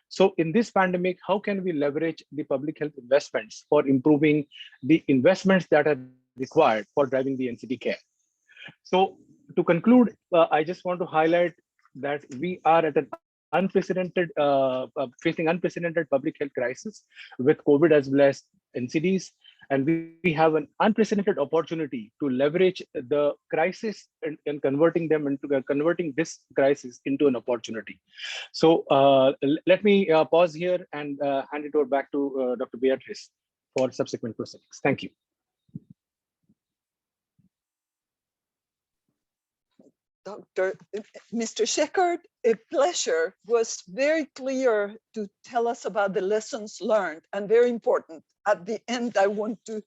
So in this pandemic, how can we leverage the public health investments for improving the investments that are required for driving the NCD care? So to conclude, I just want to highlight that we are at an unprecedented, facing unprecedented public health crisis with COVID as well as NCDs. And we have an unprecedented opportunity to leverage the crisis and converting this crisis into an opportunity. So let me pause here and hand it over back to Dr. Beatrice for subsequent proceedings. Thank you. Mr. Shekhar, a pleasure. Was very clear to tell us about the lessons learned and very important. At the end, I want to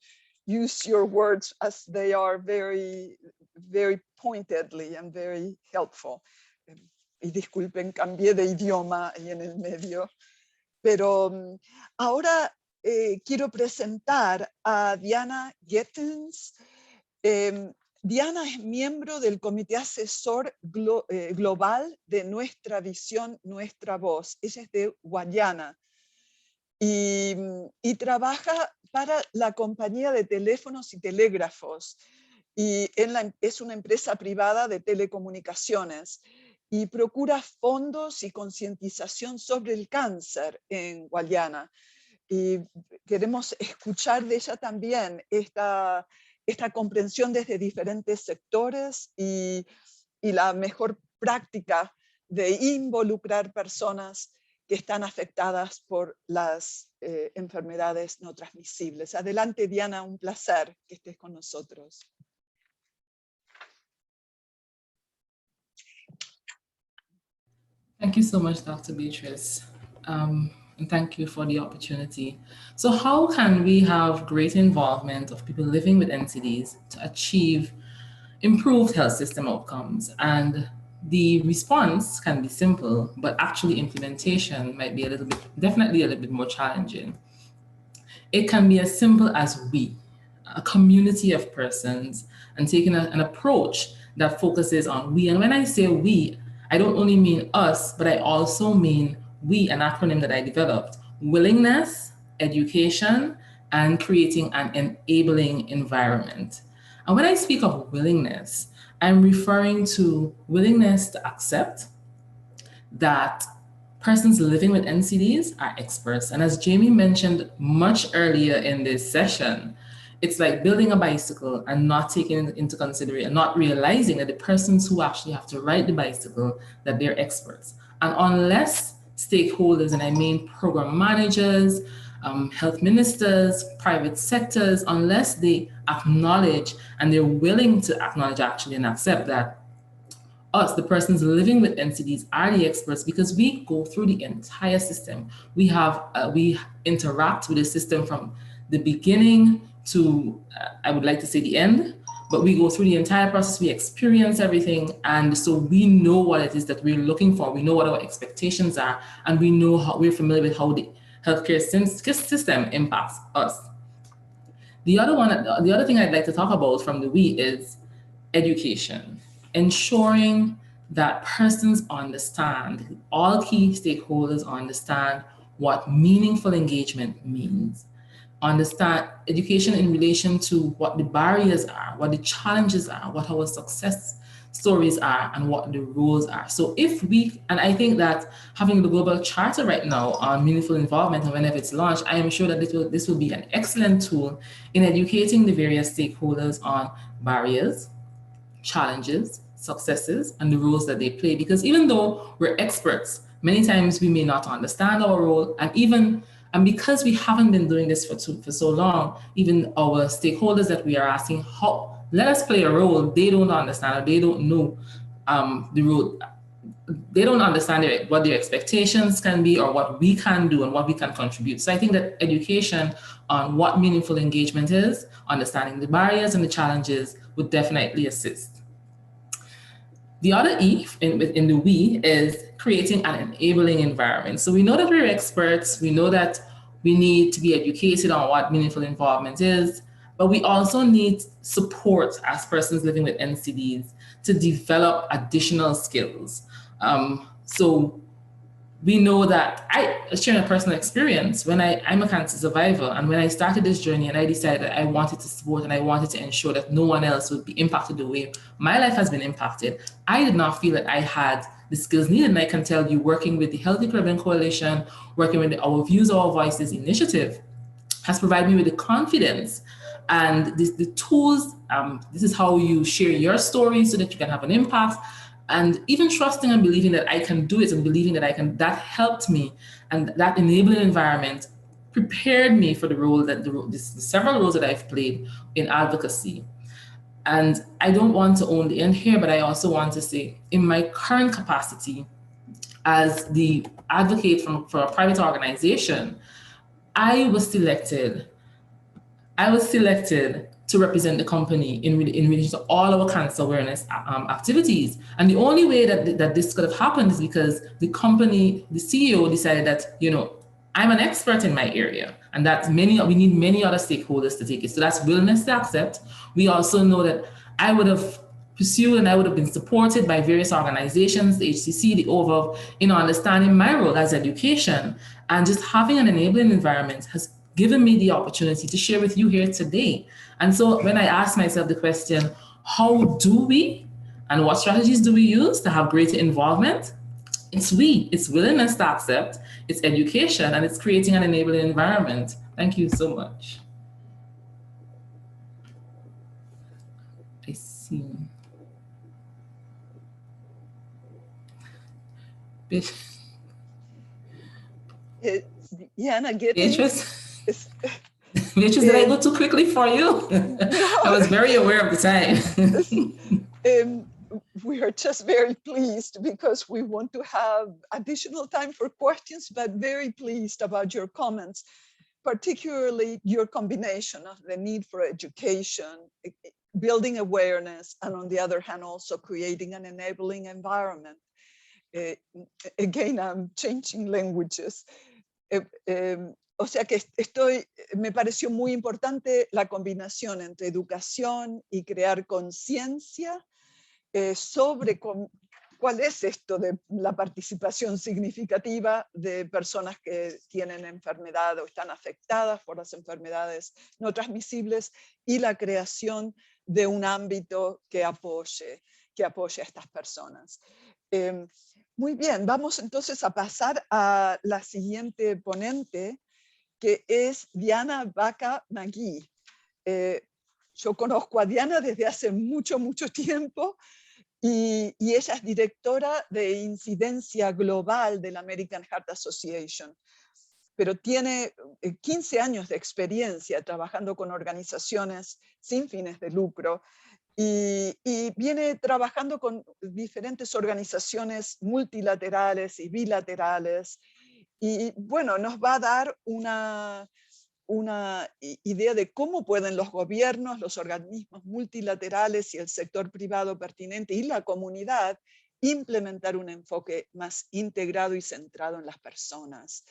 use your words as they are very, very pointedly and very helpful. Y disculpen, cambié de idioma ahí en el medio. Pero ahora quiero presentar a Diana Gettens. Diana es miembro del Comité Asesor Global de Nuestra Visión, Nuestra Voz. Ella es de Guayana y trabaja para la compañía de teléfonos y telégrafos. Y es una empresa privada de telecomunicaciones y procura fondos y concientización sobre el cáncer en Guayana. Y queremos escuchar de ella también esta comprensión desde diferentes sectores y la mejor práctica de involucrar personas que están afectadas por las enfermedades no transmisibles. Adelante, Diana, un placer que estés con nosotros. Thank you so much, Dr. Beatrice. And thank you for the opportunity. So how can we have greater involvement of people living with NCDs to achieve improved health system outcomes? And the response can be simple, but actually implementation might be definitely a little bit more challenging. It can be as simple as we, a community of persons, and taking an approach that focuses on we. And when I say we, I don't only mean us, but I also mean we, an acronym that I developed: willingness, education, and creating an enabling environment. And when I speak of willingness, I'm referring to willingness to accept that persons living with NCDs are experts. And as Jamie mentioned much earlier in this session, it's like building a bicycle and not taking into consideration, not realizing that the persons who actually have to ride the bicycle, that they're experts. And unless stakeholders, and I mean program managers, health ministers, private sectors, unless they acknowledge and they're willing to acknowledge actually and accept that us, the persons living with NCDs, are the experts, because we go through the entire system. We interact with the system from the beginning to, I would like to say, the end. but we go through the entire process, we experience everything, and so we know what it is that we're looking for, we know what our expectations are, and we know how we're familiar with how the healthcare system impacts us. The other thing I'd like to talk about from the we is education, ensuring that persons understand, all key stakeholders understand what meaningful engagement means. Understand education in relation to what the barriers are, what the challenges are, what our success stories are, and what the roles are. So if we, and I think that having the Global Charter right now on meaningful involvement, and whenever it's launched, I am sure that this will be an excellent tool in educating the various stakeholders on barriers, challenges, successes, and the roles that they play. Because even though we're experts, many times we may not understand our role, and because we haven't been doing this for so long, even our stakeholders that we are asking, let us play a role, they don't understand, or they don't know the role. They don't understand what their expectations can be, or what we can do and what we can contribute. So I think that education on what meaningful engagement is, understanding the barriers and the challenges, would definitely assist. The other E in the we is creating an enabling environment. So we know that we're experts, we know that we need to be educated on what meaningful involvement is, but we also need support as persons living with NCDs to develop additional skills. So we know that I share a personal experience when I'm a cancer survivor, and when I started this journey and I decided that I wanted to support and I wanted to ensure that no one else would be impacted the way my life has been impacted, I did not feel that I had the skills needed. And I can tell you, working with the Healthy Caribbean Coalition, working with Our Views, Our Voices initiative has provided me with the confidence and the tools. This is how you share your story so that you can have an impact. And even trusting and believing that I can do it, and believing that I can, that helped me. And that enabling environment prepared me for the role that the several roles that I've played in advocacy. And I don't want to only end here, but I also want to say, in my current capacity as the advocate for a private organization, I was selected to represent the company in relation to all our cancer awareness activities. And the only way that this could have happened is because the company, the CEO decided that, you know, I'm an expert in my area, and that we need many other stakeholders to take it. So that's willingness to accept. We also know that I would have pursued and I would have been supported by various organizations, the HCC, the OVOV, in understanding my role as education. And just having an enabling environment has given me the opportunity to share with you here today. And so when I ask myself the question, how do we, and what strategies do we use to have greater involvement? It's willingness to accept, it's education, and it's creating an enabling environment. Thank you so much. I see. Diana, Beatrice, did I go too quickly for you? No. I was very aware of the time. We are just very pleased because we want to have additional time for questions, but very pleased about your comments, particularly your combination of the need for education, building awareness, and on the other hand, also creating an enabling environment. Again, I'm changing languages. O sea que me pareció muy importante la combinación entre educación y crear conciencia sobre cuál es esto de la participación significativa de personas que tienen enfermedad o están afectadas por las enfermedades no transmisibles, y la creación de un ámbito que apoye a estas personas. Muy bien, vamos entonces a pasar a la siguiente ponente, que es Diana Baca-Magui. Yo conozco a Diana desde hace mucho tiempo, y ella es directora de incidencia global de la American Heart Association, pero tiene 15 años de experiencia trabajando con organizaciones sin fines de lucro, y viene trabajando con diferentes organizaciones multilaterales y bilaterales, y bueno, nos va a dar una idea de cómo pueden los gobiernos, los organismos multilaterales y el sector privado pertinente y la comunidad implementar un enfoque más integrado y centrado en las personas.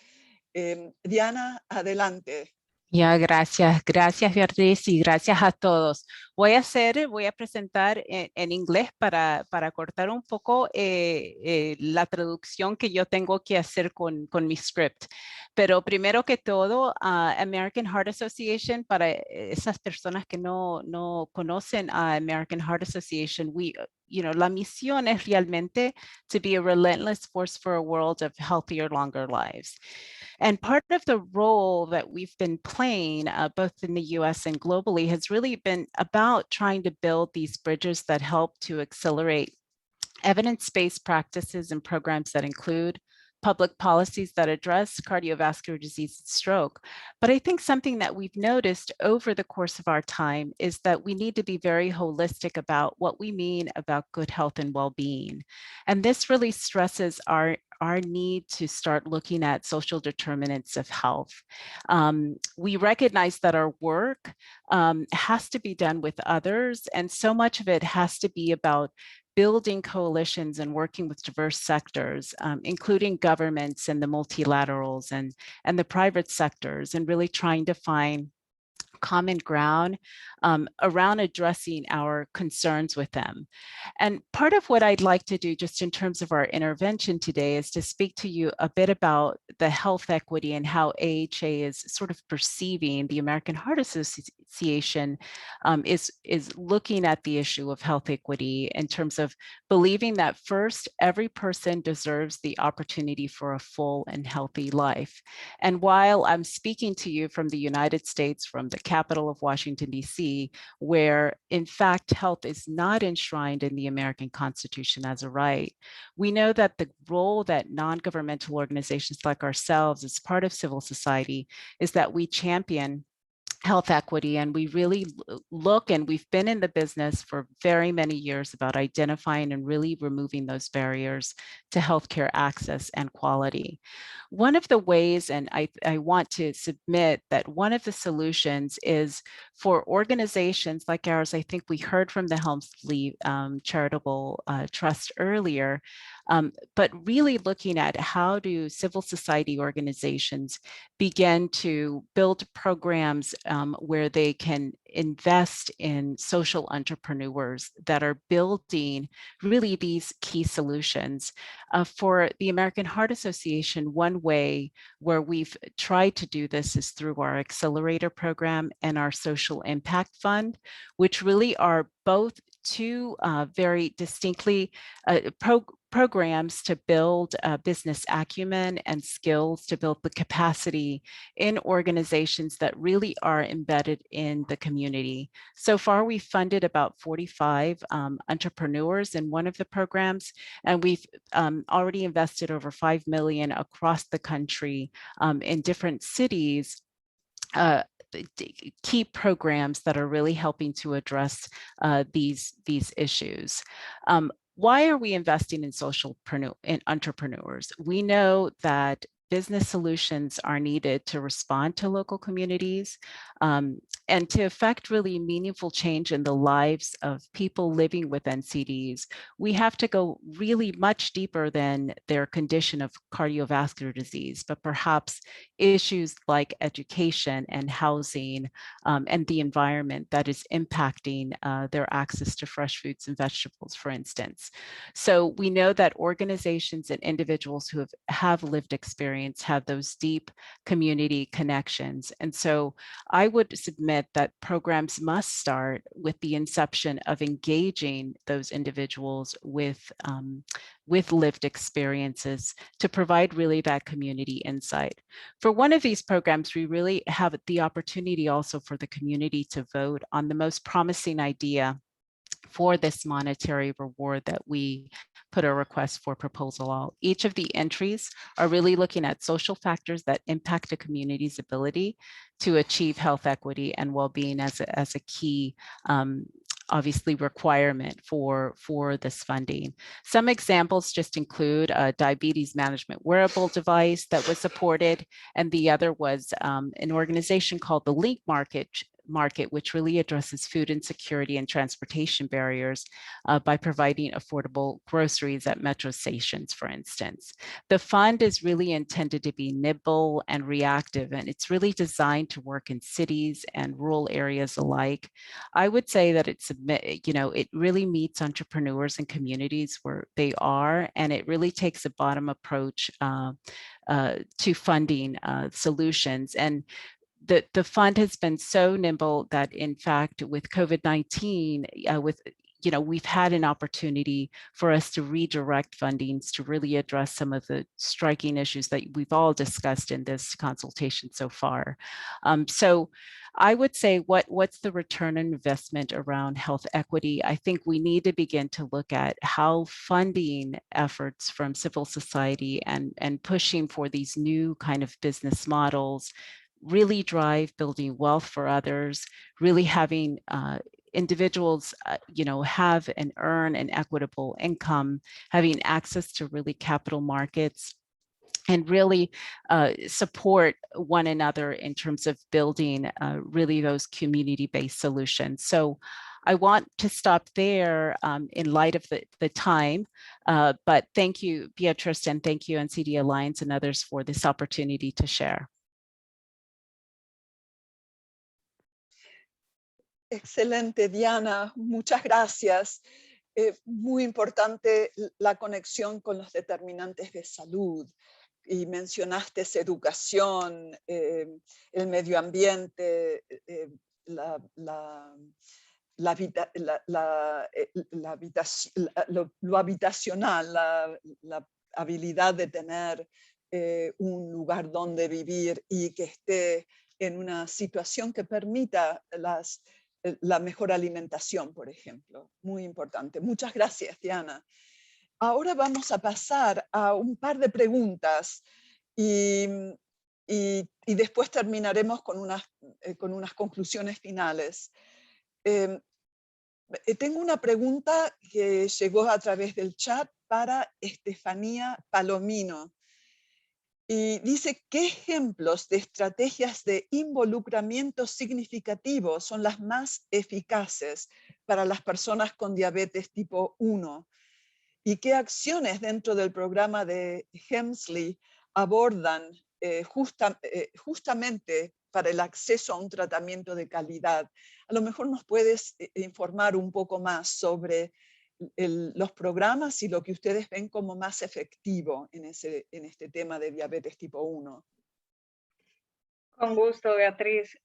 Diana, adelante. Ya, gracias. Gracias, Beatriz, y gracias a todos. Voy a presentar en inglés para cortar un poco la traducción que yo tengo que hacer con mi script. Pero primero que todo, American Heart Association, para esas personas que no conocen a American Heart Association, la misión es realmente to be a relentless force for a world of healthier, longer lives. And part of the role that we've been playing, both in the US and globally, has really been about trying to build these bridges that help to accelerate evidence-based practices and programs that include public policies that address cardiovascular disease and stroke. But I think something that we've noticed over the course of our time is that we need to be very holistic about what we mean about good health and well-being. And this really stresses our need to start looking at social determinants of health. We recognize that our work has to be done with others, and so much of it has to be about building coalitions and working with diverse sectors, including governments and the multilaterals and the private sectors, and really trying to find common ground around addressing our concerns with them. And part of what I'd like to do just in terms of our intervention today is to speak to you a bit about the health equity and how AHA is sort of perceiving, the American Heart Association is looking at the issue of health equity in terms of believing that first, every person deserves the opportunity for a full and healthy life. And while I'm speaking to you from the United States, from the capital of Washington, D.C., where in fact health is not enshrined in the American Constitution as a right, we know that the role that non-governmental organizations like ourselves as part of civil society is that we champion health equity, and we really look, and we've been in the business for very many years about identifying and really removing those barriers to healthcare access and quality. One of the ways, and I want to submit that one of the solutions is for organizations like ours. I think we heard from the Helmsley Charitable Trust earlier, but really looking at how do civil society organizations begin to build programs where they can invest in social entrepreneurs that are building really these key solutions. For the American Heart Association, one way where we've tried to do this is through our Accelerator program and our Social Impact Fund, which really are both two very distinctly programs to build business acumen and skills to build the capacity in organizations that really are embedded in the community. So far, we've funded about 45 entrepreneurs in one of the programs, and we've already invested over $5 million across the country in different cities, key programs that are really helping to address these issues. Why are we investing in entrepreneurs? We know that business solutions are needed to respond to local communities and to affect really meaningful change in the lives of people living with NCDs. We have to go really much deeper than their condition of cardiovascular disease, but perhaps issues like education and housing and the environment that is impacting their access to fresh fruits and vegetables, for instance. So we know that organizations and individuals who have lived experience have those deep community connections. And so I would submit that programs must start with the inception of engaging those individuals with lived experiences to provide really that community insight. For one of these programs, we really have the opportunity also for the community to vote on the most promising idea for this monetary reward that we put a request for proposal on. Each of the entries are really looking at social factors that impact a community's ability to achieve health equity and well-being as a key obviously requirement for this funding. Some examples just include a diabetes management wearable device that was supported, and the other was an organization called the Link Market, which really addresses food insecurity and transportation barriers by providing affordable groceries at metro stations, for instance. The fund is really intended to be nimble and reactive, and it's really designed to work in cities and rural areas alike. I would say that it really meets entrepreneurs and communities where they are, and it really takes a bottom approach to funding solutions. And the fund has been so nimble that, in fact, with COVID-19, we've had an opportunity for us to redirect fundings to really address some of the striking issues that we've all discussed in this consultation so far. So I would say, what's the return on investment around health equity? I think we need to begin to look at how funding efforts from civil society and pushing for these new kind of business models really drive building wealth for others, really having individuals, have and earn an equitable income, having access to really capital markets, and really support one another in terms of building really those community-based solutions. So I want to stop there in light of the time, but thank you, Beatrice, and thank you, NCD Alliance and others for this opportunity to share. Excelente, Diana, muchas gracias. Muy importante la conexión con los determinantes de salud. Y mencionaste educación, el medio ambiente, lo habitacional, la habilidad de tener un lugar donde vivir y que esté en una situación que permita la mejor alimentación, por ejemplo. Muy importante. Muchas gracias, Diana. Ahora vamos a pasar a un par de preguntas y después terminaremos con unas conclusiones finales. Tengo una pregunta que llegó a través del chat para Estefanía Palomino. Y dice, ¿qué ejemplos de estrategias de involucramiento significativo son las más eficaces para las personas con diabetes tipo 1? ¿Y qué acciones dentro del programa de Hemsley abordan justamente para el acceso a un tratamiento de calidad? A lo mejor nos puedes informar un poco más sobre los programas y lo que ustedes ven como más efectivo en este tema de diabetes tipo 1. Con gusto, Beatriz.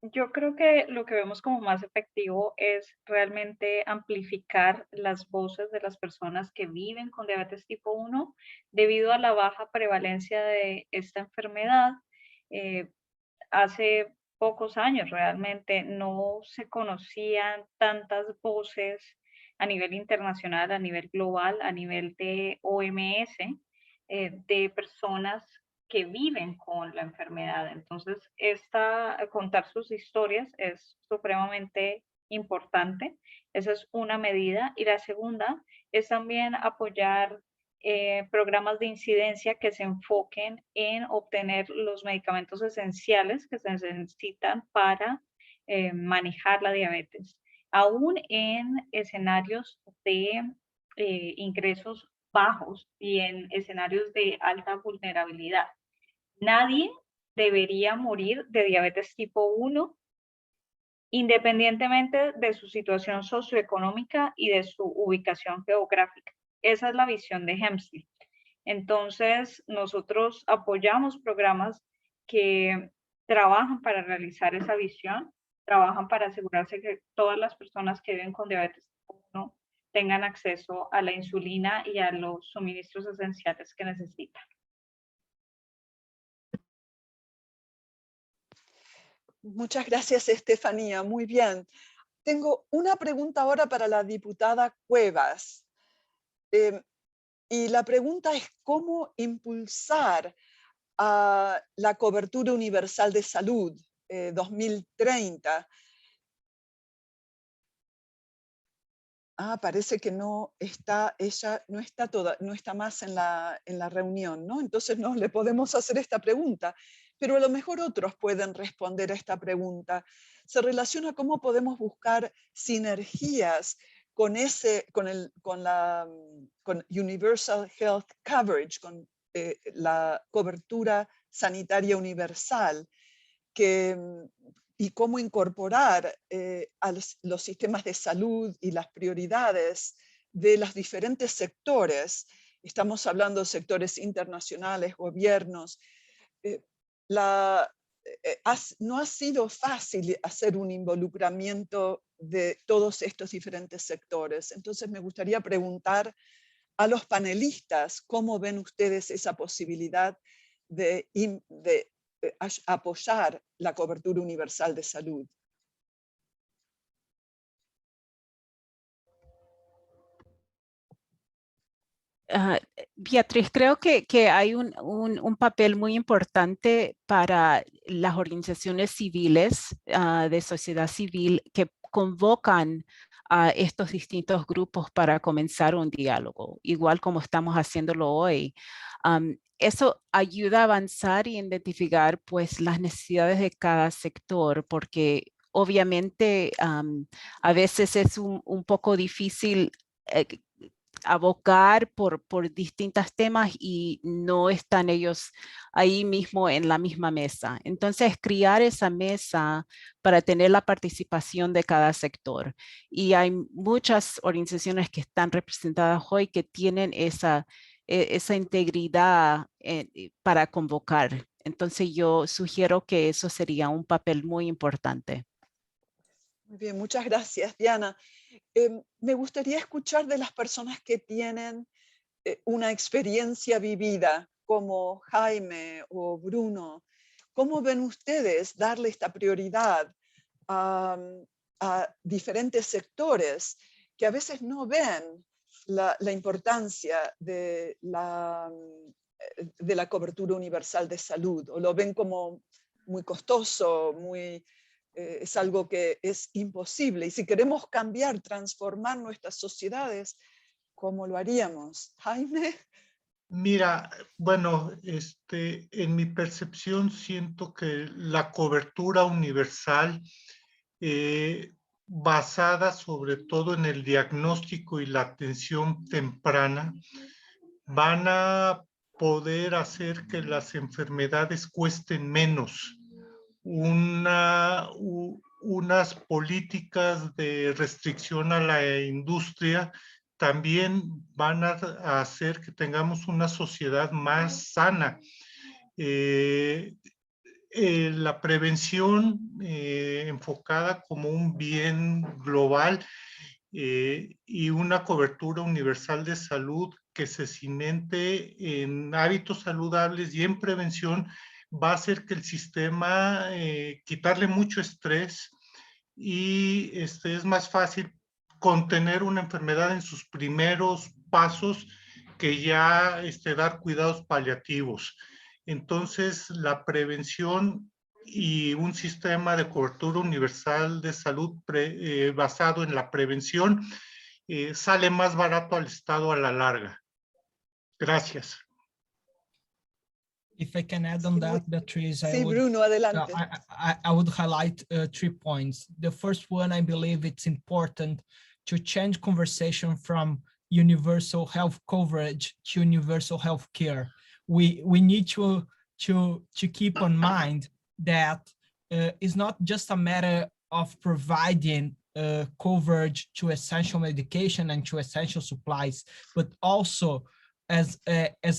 Yo creo que lo que vemos como más efectivo es realmente amplificar las voces de las personas que viven con diabetes tipo 1 debido a la baja prevalencia de esta enfermedad. Hace pocos años realmente no se conocían tantas voces a nivel internacional, a nivel global, a nivel de OMS, de personas que viven con la enfermedad. Entonces, contar sus historias es supremamente importante. Esa es una medida. Y la segunda es también apoyar programas de incidencia que se enfoquen en obtener los medicamentos esenciales que se necesitan para manejar la diabetes. Aún en escenarios de ingresos bajos y en escenarios de alta vulnerabilidad. Nadie debería morir de diabetes tipo 1 independientemente de su situación socioeconómica y de su ubicación geográfica. Esa es la visión de Hemsley. Entonces, nosotros apoyamos programas que trabajan para realizar esa visión, trabajan para asegurarse que todas las personas que viven con diabetes tipo 1 tengan acceso a la insulina y a los suministros esenciales que necesitan. Muchas gracias, Estefanía. Muy bien. Tengo una pregunta ahora para la diputada Cuevas. Y la pregunta es cómo impulsar la cobertura universal de salud 2030. parece que no está, ella no está más en la reunión, ¿no? Entonces no le podemos hacer esta pregunta, pero a lo mejor otros pueden responder a esta pregunta. Se relaciona a cómo podemos buscar sinergias con Universal Health Coverage, con la cobertura sanitaria universal, y cómo incorporar a los sistemas de salud y las prioridades de los diferentes sectores. Estamos hablando de sectores internacionales, gobiernos. No ha sido fácil hacer un involucramiento de todos estos diferentes sectores. Entonces me gustaría preguntar a los panelistas cómo ven ustedes esa posibilidad de apoyar la cobertura universal de salud. Beatriz, creo que hay un papel muy importante para las organizaciones civiles, de sociedad civil, que convocan a estos distintos grupos para comenzar un diálogo, igual como estamos haciéndolo hoy. Eso ayuda a avanzar y identificar pues las necesidades de cada sector, porque obviamente a veces es un poco difícil abocar por distintos temas y no están ellos ahí mismo en la misma mesa. Entonces, crear esa mesa para tener la participación de cada sector. Y hay muchas organizaciones que están representadas hoy que tienen esa integridad para convocar. Entonces, yo sugiero que eso sería un papel muy importante. Muy bien, muchas gracias, Diana. Me gustaría escuchar de las personas que tienen una experiencia vivida, como Jaime o Bruno. ¿Cómo ven ustedes darle esta prioridad a diferentes sectores que a veces no ven la importancia de la cobertura universal de salud, o lo ven como muy costoso, es algo que es imposible? Y si queremos cambiar, transformar nuestras sociedades, ¿cómo lo haríamos? Jaime. Mira, bueno, en mi percepción siento que la cobertura universal, basada sobre todo en el diagnóstico y la atención temprana, van a poder hacer que las enfermedades cuesten menos. Unas políticas de restricción a la industria también van a hacer que tengamos una sociedad más sana. La prevención enfocada como un bien global y una cobertura universal de salud que se cimente en hábitos saludables y en prevención va a hacer que el sistema, quitarle mucho estrés, y es más fácil contener una enfermedad en sus primeros pasos que ya dar cuidados paliativos. Entonces, la prevención y un sistema de cobertura universal de salud basado en la prevención sale más barato al Estado a la larga. Gracias. If I can add on that, Beatriz, Bruno, adelante. I would highlight 3 points. The first one, I believe it's important to change conversation from universal health coverage to universal health care. We need to keep in mind that it's not just a matter of providing coverage to essential medication and to essential supplies, but also, as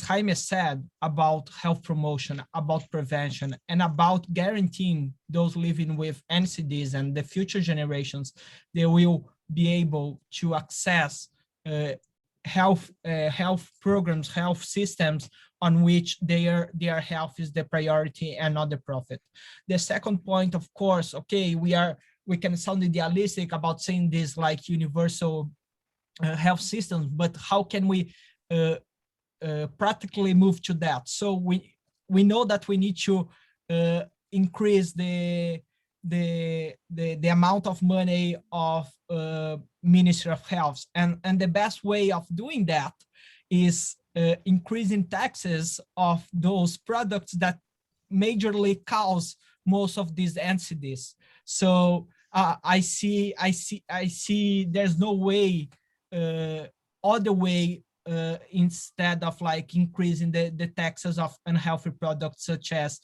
Jaime said, about health promotion, about prevention, and about guaranteeing those living with NCDs and the future generations, they will be able to access health programs, health systems on which their health is the priority and not the profit. The second point, of course, okay, we can sound idealistic about saying this like universal health systems, but how can we practically move to that? So we know that we need to increase the the amount of money of Ministry of Health, and the best way of doing that is increasing taxes of those products that majorly cause most of these NCDs. So I see there's no way, other way, instead of like increasing the taxes of unhealthy products such as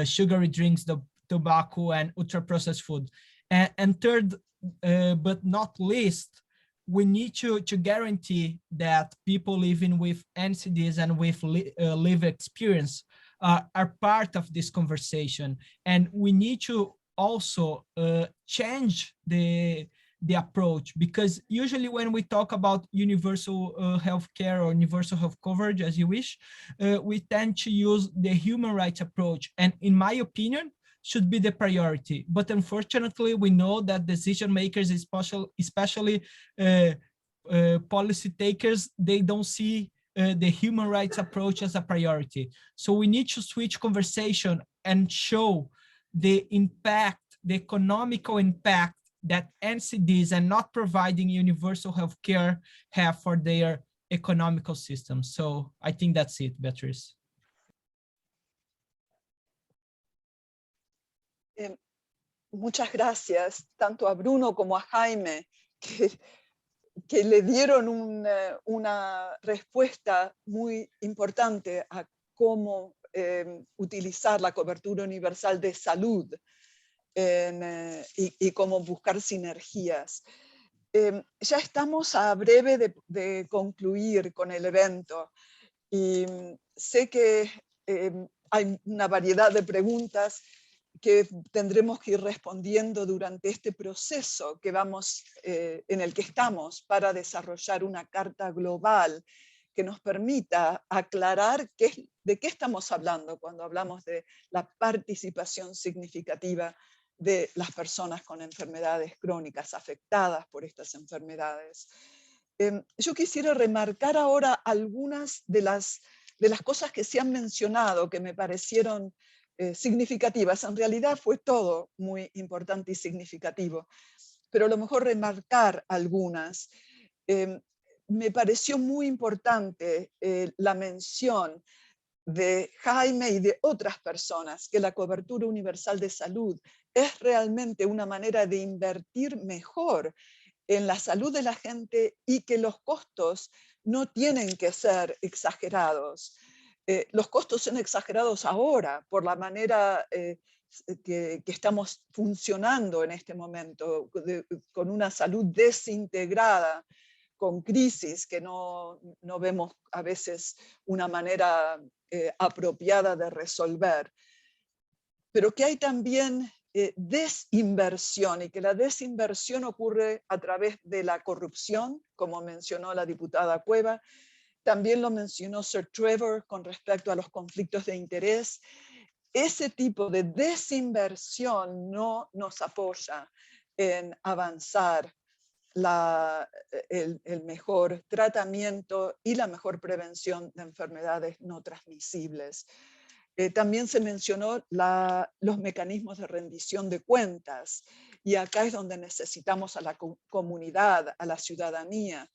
sugary drinks, the tobacco, and ultra-processed food. And third, but not least, we need to guarantee that people living with NCDs and with lived experience are part of this conversation. And we need to also change the approach, because usually when we talk about universal healthcare or universal health coverage, as you wish, we tend to use the human rights approach, and in my opinion, should be the priority. But unfortunately, we know that decision makers, especially policy takers, they don't see the human rights approach as a priority. So we need to switch conversation and show the impact, the economical impact that NCDs and not providing universal health care have for their economical system. So I think that's it, Beatriz. Muchas gracias, tanto a Bruno como a Jaime, que le dieron una respuesta muy importante a cómo utilizar la cobertura universal de salud y cómo buscar sinergias. Ya estamos a breve de concluir con el evento y sé que hay una variedad de preguntas que tendremos que ir respondiendo durante este proceso en el que estamos para desarrollar una carta global que nos permita aclarar de qué estamos hablando cuando hablamos de la participación significativa de las personas con enfermedades crónicas afectadas por estas enfermedades. Yo quisiera remarcar ahora algunas de las cosas que se han mencionado que me parecieron significativas. En realidad fue todo muy importante y significativo, pero a lo mejor remarcar algunas. Me pareció muy importante la mención de Jaime y de otras personas que la cobertura universal de salud es realmente una manera de invertir mejor en la salud de la gente y que los costos no tienen que ser exagerados. Los costos son exagerados ahora por la manera que estamos funcionando en este momento, con una salud desintegrada, con crisis que no vemos a veces una manera apropiada de resolver. Pero que hay también desinversión, y que la desinversión ocurre a través de la corrupción, como mencionó la diputada Cueva. También lo mencionó Sir Trevor con respecto a los conflictos de interés. Ese tipo de desinversión no nos apoya en avanzar el mejor tratamiento y la mejor prevención de enfermedades no transmisibles. También se mencionó los mecanismos de rendición de cuentas, y acá es donde necesitamos a la comunidad, a la ciudadanía,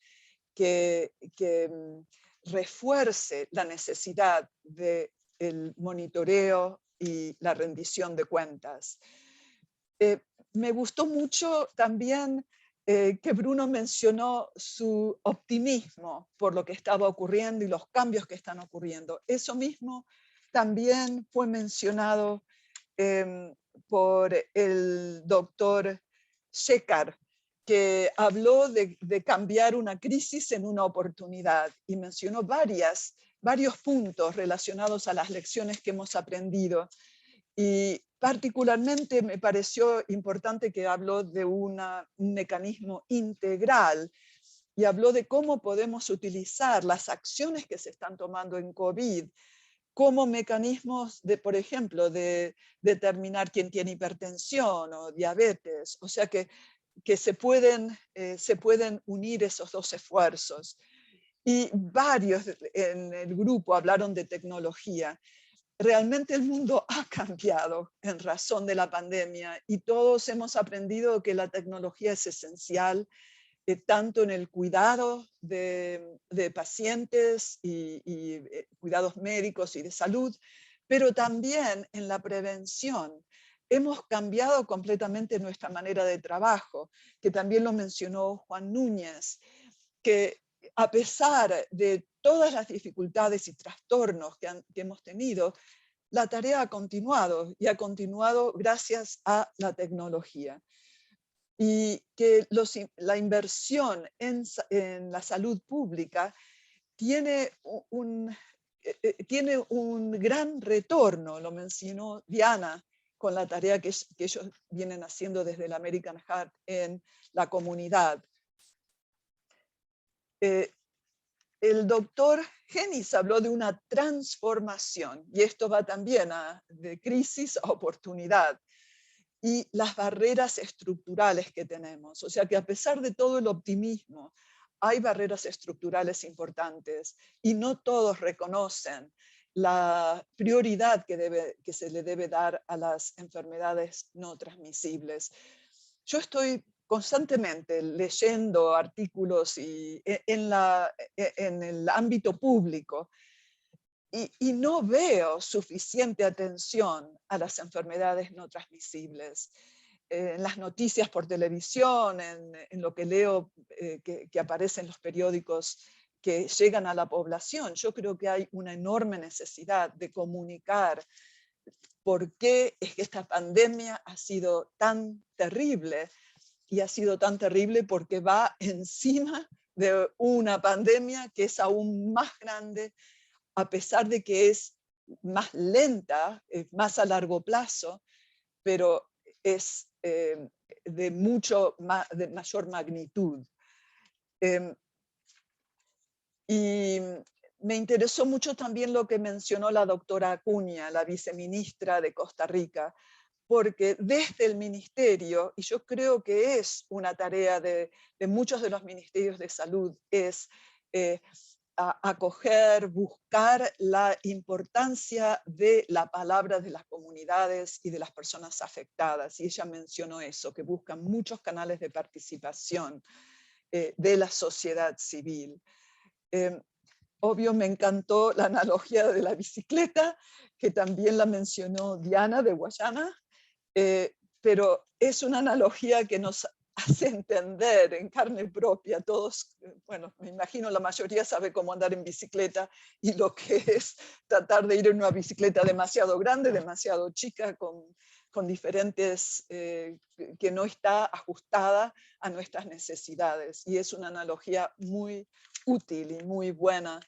que refuerce la necesidad del monitoreo y la rendición de cuentas. Me gustó mucho también que Bruno mencionó su optimismo por lo que estaba ocurriendo y los cambios que están ocurriendo. Eso mismo también fue mencionado por el doctor Shekar, que habló de cambiar una crisis en una oportunidad y mencionó varios puntos relacionados a las lecciones que hemos aprendido. Y particularmente me pareció importante que habló de un mecanismo integral y habló de cómo podemos utilizar las acciones que se están tomando en COVID como mecanismos de, por ejemplo, de determinar quién tiene hipertensión o diabetes. O sea que se pueden unir esos dos esfuerzos. Y varios en el grupo hablaron de tecnología. realmente el mundo ha cambiado en razón de la pandemia y todos hemos aprendido que la tecnología es esencial, tanto en el cuidado de pacientes y cuidados médicos y de salud, pero también en la prevención. Hemos cambiado completamente nuestra manera de trabajo, que también lo mencionó Juan Núñez, que a pesar de todas las dificultades y trastornos que hemos tenido, la tarea ha continuado y ha continuado gracias a la tecnología. Y que la inversión en la salud pública tiene un gran retorno, lo mencionó Diana, con la tarea que ellos vienen haciendo desde el American Heart en la comunidad. El doctor Genis habló de una transformación, y esto va también de crisis a oportunidad, y las barreras estructurales que tenemos. O sea que a pesar de todo el optimismo, hay barreras estructurales importantes, y no todos reconocen la prioridad que se le debe dar a las enfermedades no transmisibles. Yo estoy constantemente leyendo artículos en el ámbito público y no veo suficiente atención a las enfermedades no transmisibles. En las noticias por televisión, en lo que leo que aparece en los periódicos que llegan a la población, yo creo que hay una enorme necesidad de comunicar por qué es que esta pandemia ha sido tan terrible. Y ha sido tan terrible porque va encima de una pandemia que es aún más grande, a pesar de que es más lenta, más a largo plazo, pero es de mayor magnitud. Y me interesó mucho también lo que mencionó la doctora Acuña, la viceministra de Costa Rica, porque desde el ministerio, y yo creo que es una tarea de muchos de los ministerios de salud, es acoger, buscar la importancia de la palabra de las comunidades y de las personas afectadas. Y ella mencionó eso, que buscan muchos canales de participación de la sociedad civil. Obvio, me encantó la analogía de la bicicleta, que también la mencionó Diana de Guayana. Pero es una analogía que nos hace entender en carne propia. Todos, bueno, me imagino la mayoría sabe cómo andar en bicicleta y lo que es tratar de ir en una bicicleta demasiado grande, demasiado chica, con diferentes, que no está ajustada a nuestras necesidades. Y es una analogía muy útil y muy buena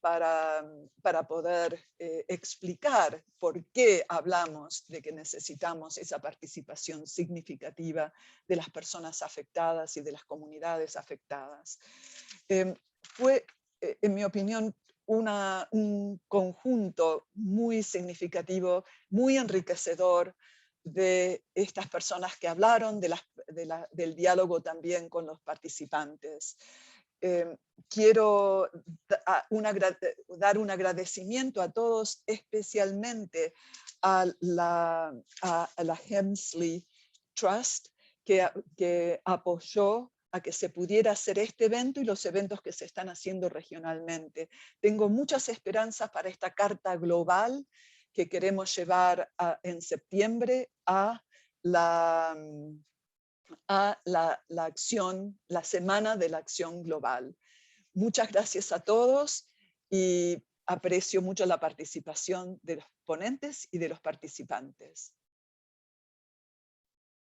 para poder explicar por qué hablamos de que necesitamos esa participación significativa de las personas afectadas y de las comunidades afectadas. Fue, en mi opinión, un conjunto muy significativo, muy enriquecedor de estas personas que hablaron, del diálogo también con los participantes. Quiero dar un agradecimiento a todos, especialmente a la Hemsley Trust, que apoyó a que se pudiera hacer este evento y los eventos que se están haciendo regionalmente. Tengo muchas esperanzas para esta carta global que queremos llevar en septiembre a la acción, la Semana de la Acción Global. Muchas gracias a todos y aprecio mucho la participación de los ponentes y de los participantes.